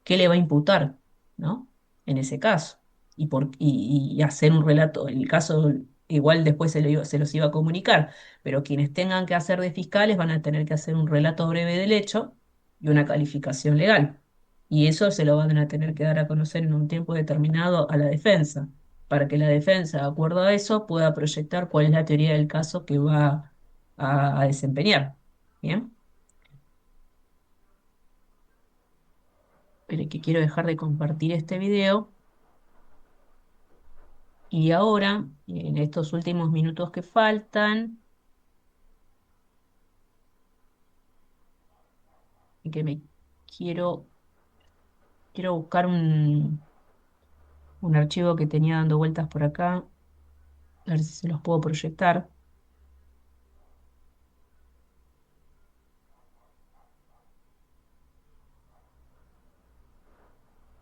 qué le va a imputar, ¿no? En ese caso. Y hacer un relato. El caso igual después se los iba a comunicar, pero quienes tengan que hacer de fiscales van a tener que hacer un relato breve del hecho y una calificación legal. Y eso se lo van a tener que dar a conocer en un tiempo determinado a la defensa, para que la defensa, de acuerdo a eso, pueda proyectar cuál es la teoría del caso que va a desempeñar. ¿Bien? Pero que quiero dejar de compartir este video. Y ahora, en estos últimos minutos que faltan, y que me quiero, quiero buscar un archivo que tenía dando vueltas por acá, a ver si se los puedo proyectar.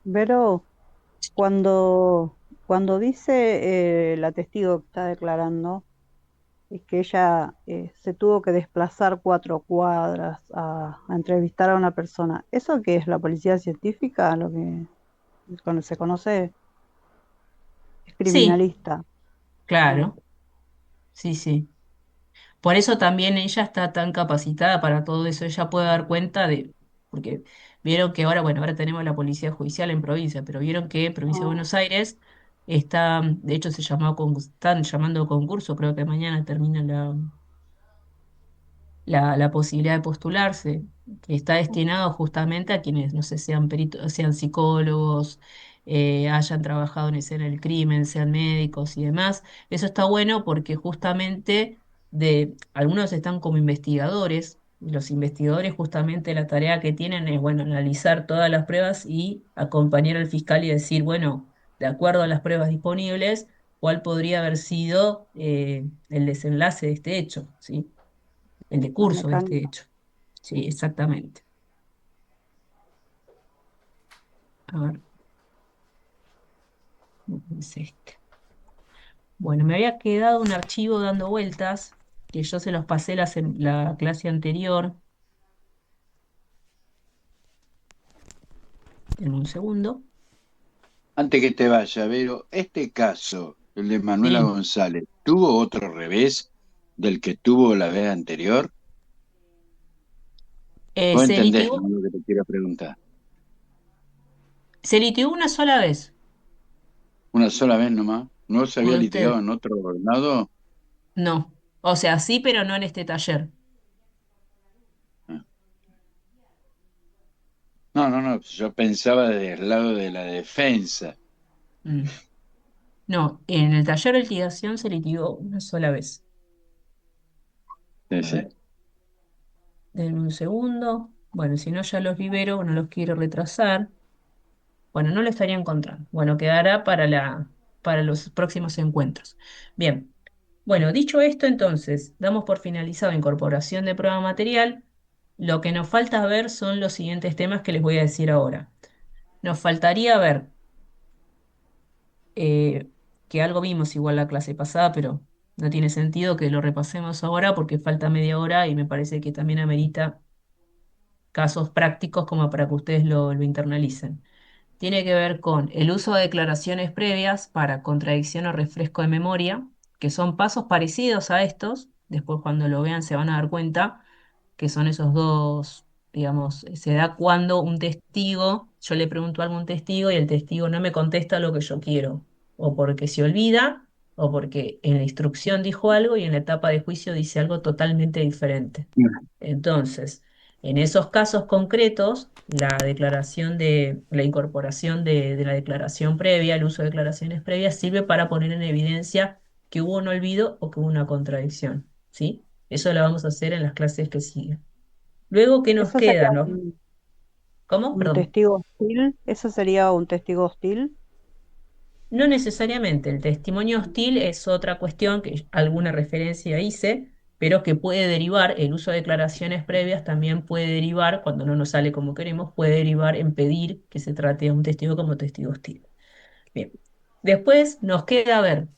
Vero, cuando dice la testigo que está declarando, es que ella se tuvo que desplazar 4 cuadras a entrevistar a una persona. ¿Eso qué es la policía científica? Lo que se conoce es Sí, criminalista. Ah, claro, sí, sí. Por eso también ella está tan capacitada para todo eso. Ella puede dar cuenta porque vieron que ahora, bueno, ahora tenemos la policía judicial en provincia, pero vieron que en provincia de ah, Buenos Aires está, de hecho se llamó, están llamando concurso, creo que mañana termina la posibilidad de postularse, que está destinado justamente a quienes, no sé, sean peritos, sean psicólogos, hayan trabajado en escena del crimen, sean médicos y demás. Eso está bueno porque justamente algunos están como investigadores. Y los investigadores justamente la tarea que tienen es, bueno, analizar todas las pruebas y acompañar al fiscal y decir, bueno, de acuerdo a las pruebas disponibles, cuál podría haber sido el desenlace de este hecho, ¿sí? El la decurso de este mecánica. hecho. Sí, exactamente. A ver, ¿cómo es este? Bueno, me había quedado un archivo dando vueltas, que yo se los pasé la clase anterior. En un segundo. Antes que te vaya, Vero, este caso, el de Manuela Sí. González, ¿tuvo otro revés del que tuvo la vez anterior? Vos Se entendés, litigó, ¿no? Lo que te quiero preguntar. se litigó una sola vez ¿Una sola vez nomás? ¿No se con había litigado usted. en otro lado? No. O sea, sí, pero no en este taller. Ah. No, no, no, yo pensaba desde el lado de la defensa. Mm. No, en el taller de litigación se litigó una sola vez. Sí, A sí. ver, denme un segundo. Bueno, si no ya los libero, no los quiero retrasar. Bueno, no lo estaría encontrando. Bueno, quedará para los próximos encuentros. Bien, bueno, dicho esto, entonces, damos por finalizado incorporación de prueba material. Lo que nos falta ver son los siguientes temas que les voy a decir ahora. Nos faltaría ver, eh, que algo vimos igual la clase pasada, pero no tiene sentido que lo repasemos ahora porque falta media hora y me parece que también amerita casos prácticos como para que ustedes lo internalicen. Tiene que ver con el uso de declaraciones previas para contradicción o refresco de memoria, que son pasos parecidos a estos. Después cuando lo vean se van a dar cuenta que son esos dos, digamos, se da cuando un testigo, yo le pregunto a algún testigo y el testigo no me contesta lo que yo quiero, o porque se olvida, o porque en la instrucción dijo algo y en la etapa de juicio dice algo totalmente diferente. Entonces, En esos casos concretos, la declaración la incorporación de la declaración previa, el uso de declaraciones previas, sirve para poner en evidencia que hubo un olvido o que hubo una contradicción, ¿sí? Eso lo vamos a hacer en las clases que siguen. Luego, ¿qué nos Eso sería queda, no? ¿Cómo? un Perdón. testigo hostil. Eso sería un testigo hostil. No necesariamente, el testimonio hostil es otra cuestión que alguna referencia hice, pero que puede derivar, el uso de declaraciones previas también puede derivar, cuando no nos sale como queremos, puede derivar en pedir que se trate a un testigo como testigo hostil. Bien, después nos queda ver,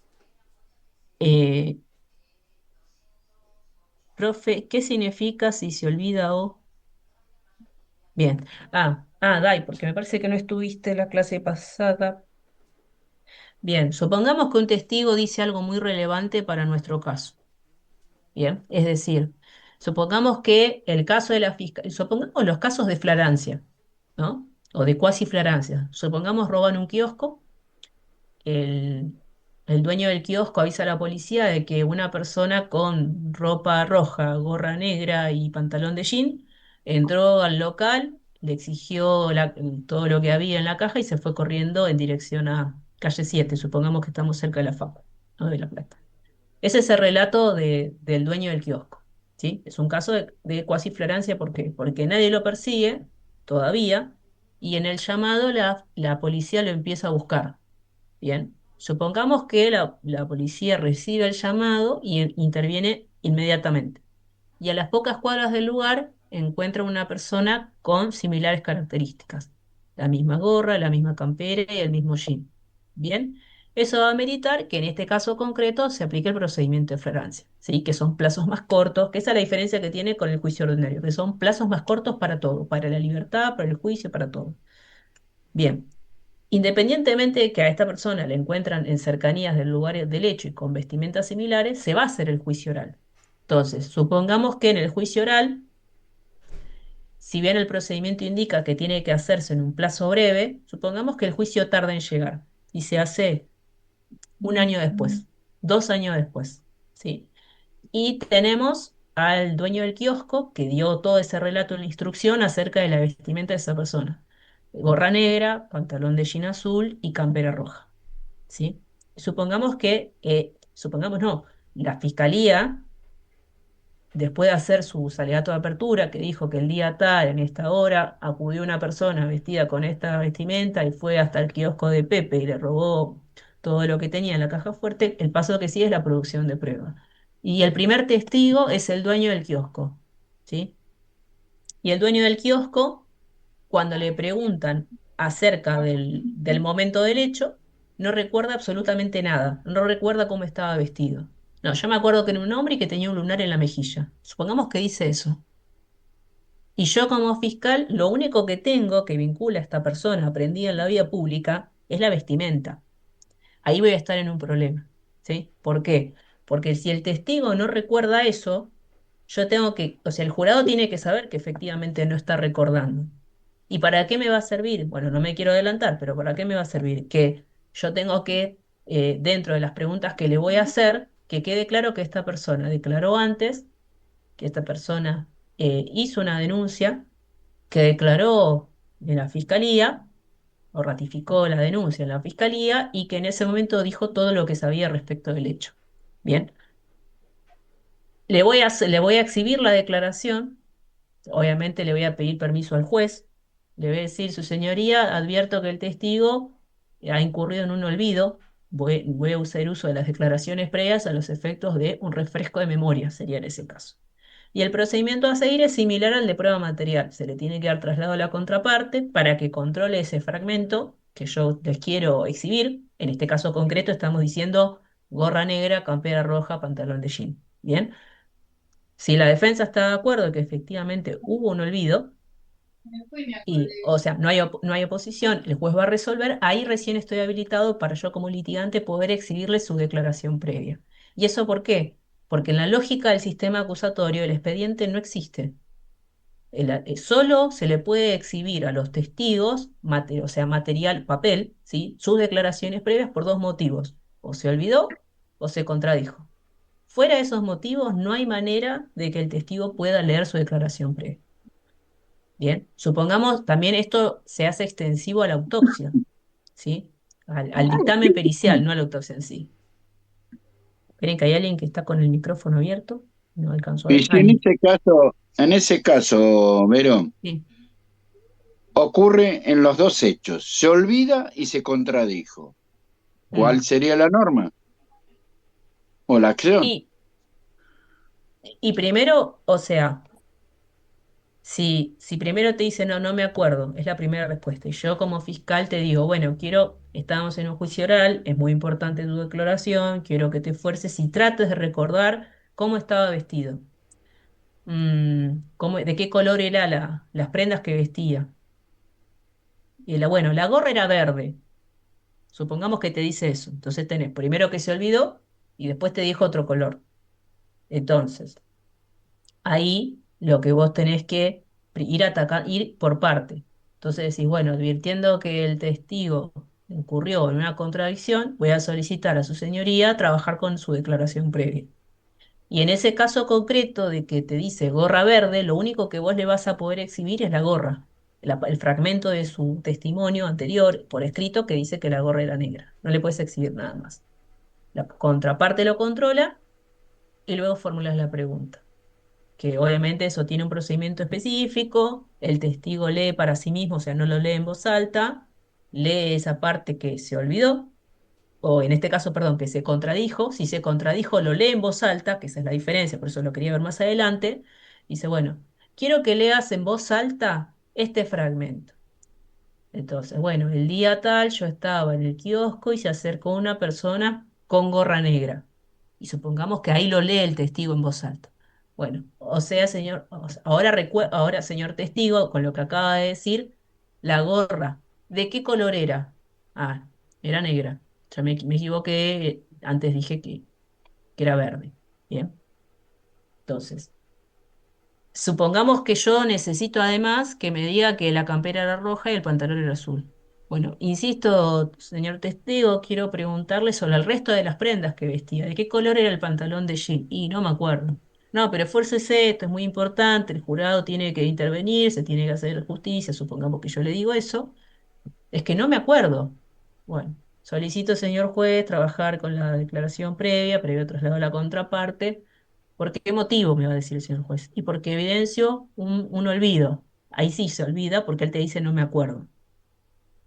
eh, profe, ¿qué significa si se olvida o...? Bien, Dai, porque me parece que no estuviste en la clase pasada. Bien, supongamos que un testigo dice algo muy relevante para nuestro caso. Bien, es decir, supongamos que el caso de la fiscalía, supongamos los casos de flagrancia, ¿no? O de cuasi flagrancia. Supongamos roban un kiosco, el, el dueño del kiosco avisa a la policía de que una persona con ropa roja, gorra negra y pantalón de jean entró al local, le exigió todo lo que había en la caja y se fue corriendo en dirección a calle 7. Supongamos que estamos cerca de la FAP, ¿no? De La Plata. Ese es el relato del dueño del kiosco, ¿sí? Es un caso de cuasi flagrancia, ¿por qué? Porque nadie lo persigue todavía y en el llamado la policía lo empieza a buscar, ¿bien? Supongamos que la policía recibe el llamado y interviene inmediatamente y a las pocas cuadras del lugar encuentra una persona con similares características, la misma gorra, la misma campera y el mismo jean. Bien, eso va a ameritar que en este caso concreto se aplique el procedimiento de flagrancia, ¿sí? Que son plazos más cortos, que esa es la diferencia que tiene con el juicio ordinario, que son plazos más cortos para todo, para la libertad, para el juicio, para todo. Bien, independientemente de que a esta persona le encuentran en cercanías del lugar del hecho y con vestimentas similares, se va a hacer el juicio oral. Entonces, supongamos que en el juicio oral, si bien el procedimiento indica que tiene que hacerse en un plazo breve, supongamos que el juicio tarda en llegar y se hace un año después, 2 años después, ¿sí? Y tenemos al dueño del kiosco que dio todo ese relato en la instrucción acerca de la vestimenta de esa persona. Gorra negra, pantalón de jean azul y campera roja, ¿sí? Supongamos no, la fiscalía después de hacer su alegato de apertura, que dijo que el día tal, en esta hora, acudió una persona vestida con esta vestimenta y fue hasta el kiosco de Pepe y le robó todo lo que tenía en la caja fuerte, el paso que sigue es la producción de prueba. Y el primer testigo es el dueño del kiosco, ¿sí? Y el dueño del kiosco, cuando le preguntan acerca del momento del hecho, no recuerda absolutamente nada, no recuerda cómo estaba vestido. No, yo me acuerdo que era un hombre y que tenía un lunar en la mejilla. Supongamos que dice eso. Y yo como fiscal, lo único que tengo que vincula a esta persona aprendida en la vía pública es la vestimenta. Ahí voy a estar en un problema, ¿sí? ¿Por qué? Porque si el testigo no recuerda eso, yo tengo que, o sea, el jurado tiene que saber que efectivamente no está recordando. ¿Y para qué me va a servir? Bueno, no me quiero adelantar, pero ¿para qué me va a servir? Que yo tengo que, dentro de las preguntas que le voy a hacer, que quede claro que esta persona declaró antes, que esta persona hizo una denuncia, que declaró en la fiscalía o ratificó la denuncia en la fiscalía y que en ese momento dijo todo lo que sabía respecto del hecho. Bien, le voy a exhibir la declaración. Obviamente le voy a pedir permiso al juez. Le voy a decir, su señoría, advierto que el testigo ha incurrido en un olvido. Voy a usar uso de las declaraciones previas a los efectos de un refresco de memoria, sería en ese caso. Y el procedimiento a seguir es similar al de prueba material. Se le tiene que dar traslado a la contraparte para que controle ese fragmento que yo les quiero exhibir. En este caso concreto estamos diciendo gorra negra, campera roja, pantalón de jean. Bien. Si la defensa está de acuerdo que efectivamente hubo un olvido, o sea, no hay oposición, el juez va a resolver, ahí recién estoy habilitado para yo como litigante poder exhibirle su declaración previa. ¿Y eso por qué? Porque en la lógica del sistema acusatorio el expediente no existe. Solo se le puede exhibir a los testigos, o sea, material, papel, ¿sí? Sus declaraciones previas por dos motivos. O se olvidó o se contradijo. Fuera de esos motivos, no hay manera de que el testigo pueda leer su declaración previa. Bien, supongamos también esto se hace extensivo a la autopsia, ¿sí? Al dictamen pericial, no a la autopsia en sí. Esperen que hay alguien que está con el micrófono abierto, no alcanzo a Y ver. si Ahí, en ese caso, Verón, sí. ocurre en los dos hechos, se olvida y se contradijo, ¿cuál Mm. sería la norma o la acción? Y, y primero, o sea, si primero te dice no, no me acuerdo, es la primera respuesta. Y yo como fiscal te digo, bueno, estamos en un juicio oral, es muy importante tu declaración, quiero que te esfuerces y trates de recordar cómo estaba vestido. De qué color era las prendas que vestía. Bueno, la gorra era verde. Supongamos que te dice eso. Entonces tenés primero que se olvidó y después te dijo otro color. Entonces, ahí lo que vos tenés que ir por parte. Entonces decís, bueno, advirtiendo que el testigo incurrió en una contradicción, voy a solicitar a su señoría trabajar con su declaración previa. Y en ese caso concreto de que te dice gorra verde, lo único que vos le vas a poder exhibir es la gorra, el fragmento de su testimonio anterior por escrito que dice que la gorra era negra. No le puedes exhibir nada más. La contraparte lo controla y luego formulas la pregunta. Que obviamente eso tiene un procedimiento específico, el testigo lee para sí mismo, o sea, no lo lee en voz alta, lee esa parte que se olvidó o en este caso, perdón, que se contradijo, si se contradijo lo lee en voz alta, que esa es la diferencia, por eso lo quería ver más adelante, dice, bueno, quiero que leas en voz alta este fragmento. Entonces, bueno, el día tal yo estaba en el kiosco y se acercó una persona con gorra negra. Y supongamos que ahí lo lee el testigo en voz alta. Bueno, o sea, señor, ahora, señor testigo, con lo que acaba de decir, la gorra, ¿de qué color era? Ah, era negra. Ya me equivoqué, antes dije que era verde. Bien, entonces. Supongamos que yo necesito además que me diga que la campera era roja y el pantalón era azul. Bueno, insisto, señor testigo, quiero preguntarle sobre el resto de las prendas que vestía. ¿De qué color era el pantalón de jean? Y no me acuerdo. No, pero esfuércese, esto es muy importante, el jurado tiene que intervenir, se tiene que hacer justicia, supongamos que yo le digo eso. Es que no me acuerdo. Bueno, solicito, señor juez, trabajar con la declaración previo traslado a la contraparte. ¿Por qué motivo? Me va a decir el señor juez. Y porque evidencio un olvido. Ahí sí se olvida porque él te dice no me acuerdo.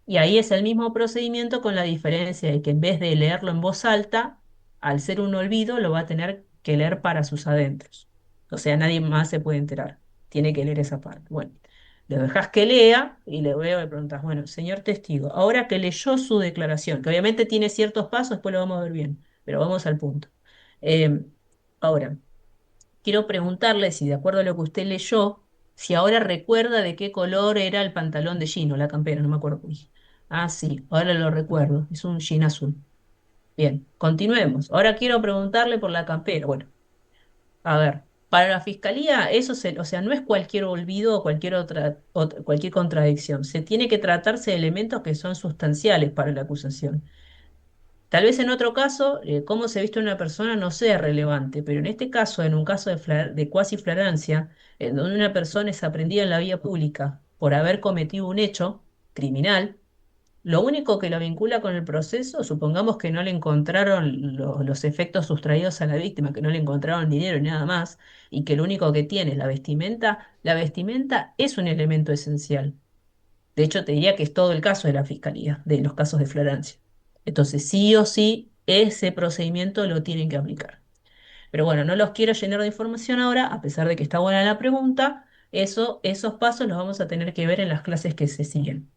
Y ahí es el mismo procedimiento con la diferencia de que en vez de leerlo en voz alta, al ser un olvido, lo va a tener que leer para sus adentros. O sea, nadie más se puede enterar. Tiene que leer esa parte. Bueno, le dejas que lea y le preguntas, bueno, señor testigo, ahora que leyó su declaración, que obviamente tiene ciertos pasos, después lo vamos a ver bien, pero vamos al punto. Eh, ahora, quiero preguntarle si de acuerdo a lo que usted leyó, si ahora recuerda de qué color era el pantalón de jean o la campera, no me acuerdo qué dije. Ah, sí, ahora lo recuerdo, es un jean azul. Bien, continuemos. Ahora quiero preguntarle por la campera. Bueno, a ver, para la fiscalía o sea, no es cualquier olvido o cualquier contradicción. Se tiene que tratarse de elementos que son sustanciales para la acusación. Tal vez en otro caso, cómo se viste una persona no sea relevante, pero en este caso, en un caso de cuasi flagrancia, en donde una persona es aprendida en la vía pública por haber cometido un hecho criminal, lo único que lo vincula con el proceso, supongamos que no le encontraron los efectos sustraídos a la víctima, que no le encontraron dinero y nada más, y que lo único que tiene es la vestimenta es un elemento esencial. De hecho, te diría que es todo el caso de la fiscalía, de los casos de flagrancia. Entonces, sí o sí, ese procedimiento lo tienen que aplicar. Pero bueno, no los quiero llenar de información ahora, a pesar de que está buena la pregunta. Esos pasos los vamos a tener que ver en las clases que se siguen.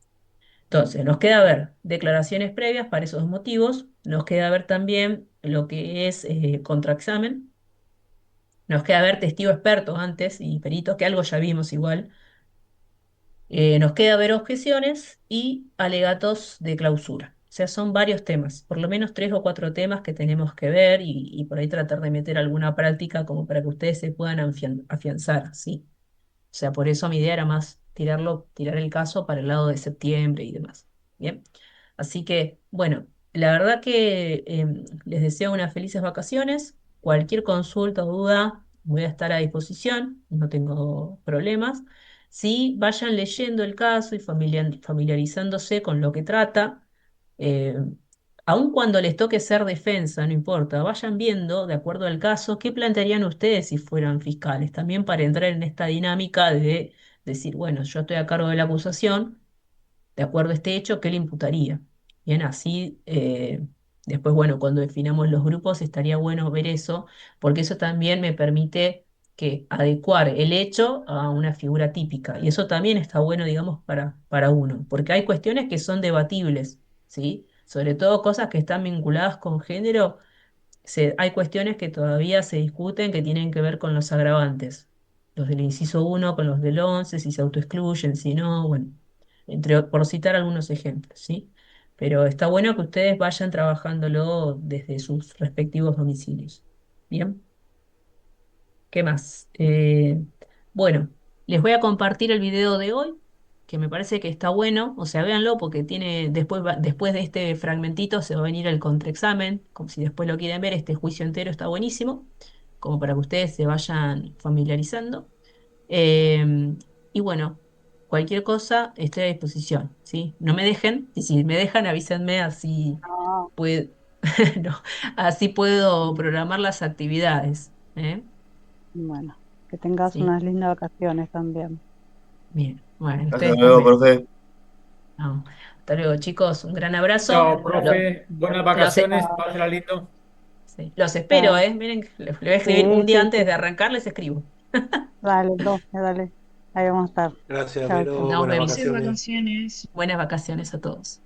Entonces, nos queda ver declaraciones previas para esos motivos. Nos queda ver también lo que es contraexamen. Nos queda ver testigo experto antes y peritos, que algo ya vimos igual. Nos queda ver objeciones y alegatos de clausura. O sea, son varios temas, por lo menos 3 o 4 temas que tenemos que ver y por ahí tratar de meter alguna práctica como para que ustedes se puedan afianzar, ¿sí? O sea, por eso mi idea era más tirar el caso para el lado de septiembre y demás. Bien. Así que, bueno, la verdad que les deseo unas felices vacaciones. Cualquier consulta o duda, voy a estar a disposición, no tengo problemas. sí vayan leyendo el caso y familiarizándose con lo que trata. eh, Aun cuando les toque ser defensa, no importa, vayan viendo, de acuerdo al caso, qué plantearían ustedes si fueran fiscales, también para entrar en esta dinámica de decir, bueno, yo estoy a cargo de la acusación, de acuerdo a este hecho, ¿qué le imputaría? Bien, así, después, bueno, cuando definamos los grupos, estaría bueno ver eso, porque eso también me permite que adecuar el hecho a una figura típica. Y eso también está bueno, digamos, para uno, porque hay cuestiones que son debatibles, ¿sí? Sobre todo cosas que están vinculadas con género, hay cuestiones que todavía se discuten que tienen que ver con los agravantes. Los del inciso uno con los del 11 si se autoexcluyen, si no, bueno, por citar algunos ejemplos, ¿sí? Pero está bueno que ustedes vayan trabajándolo desde sus respectivos domicilios. ¿Bien? ¿Qué más? Bueno, les voy a compartir el video de hoy, que me parece que está bueno, o sea, véanlo porque tiene, después de este fragmentito se va a venir el contraexamen, como si después lo quieren ver, este juicio entero está buenísimo, como para que ustedes se vayan familiarizando. Eh, y bueno, cualquier cosa estoy a disposición, ¿sí? No me dejen, y si me dejan avísenme así Ah, puedo, no, así puedo programar las actividades, ¿eh? bueno, que tengas Sí. unas lindas vacaciones también. Bien, bueno, Hasta ustedes luego, también. profe. No. Hasta luego, chicos. Un gran abrazo. Chao, profe. Buenas Los, vacaciones. Pásela lindo. sí, los espero, Chao. ¿eh? Miren, les voy a escribir Sí, un día sí, antes sí. de arrancar, les escribo. Dale, entonces, dale. Ahí vamos a estar. Gracias, Chao, chao. Vero. Nos Buenas vemos. Felices vacaciones. vacaciones. Buenas vacaciones a todos.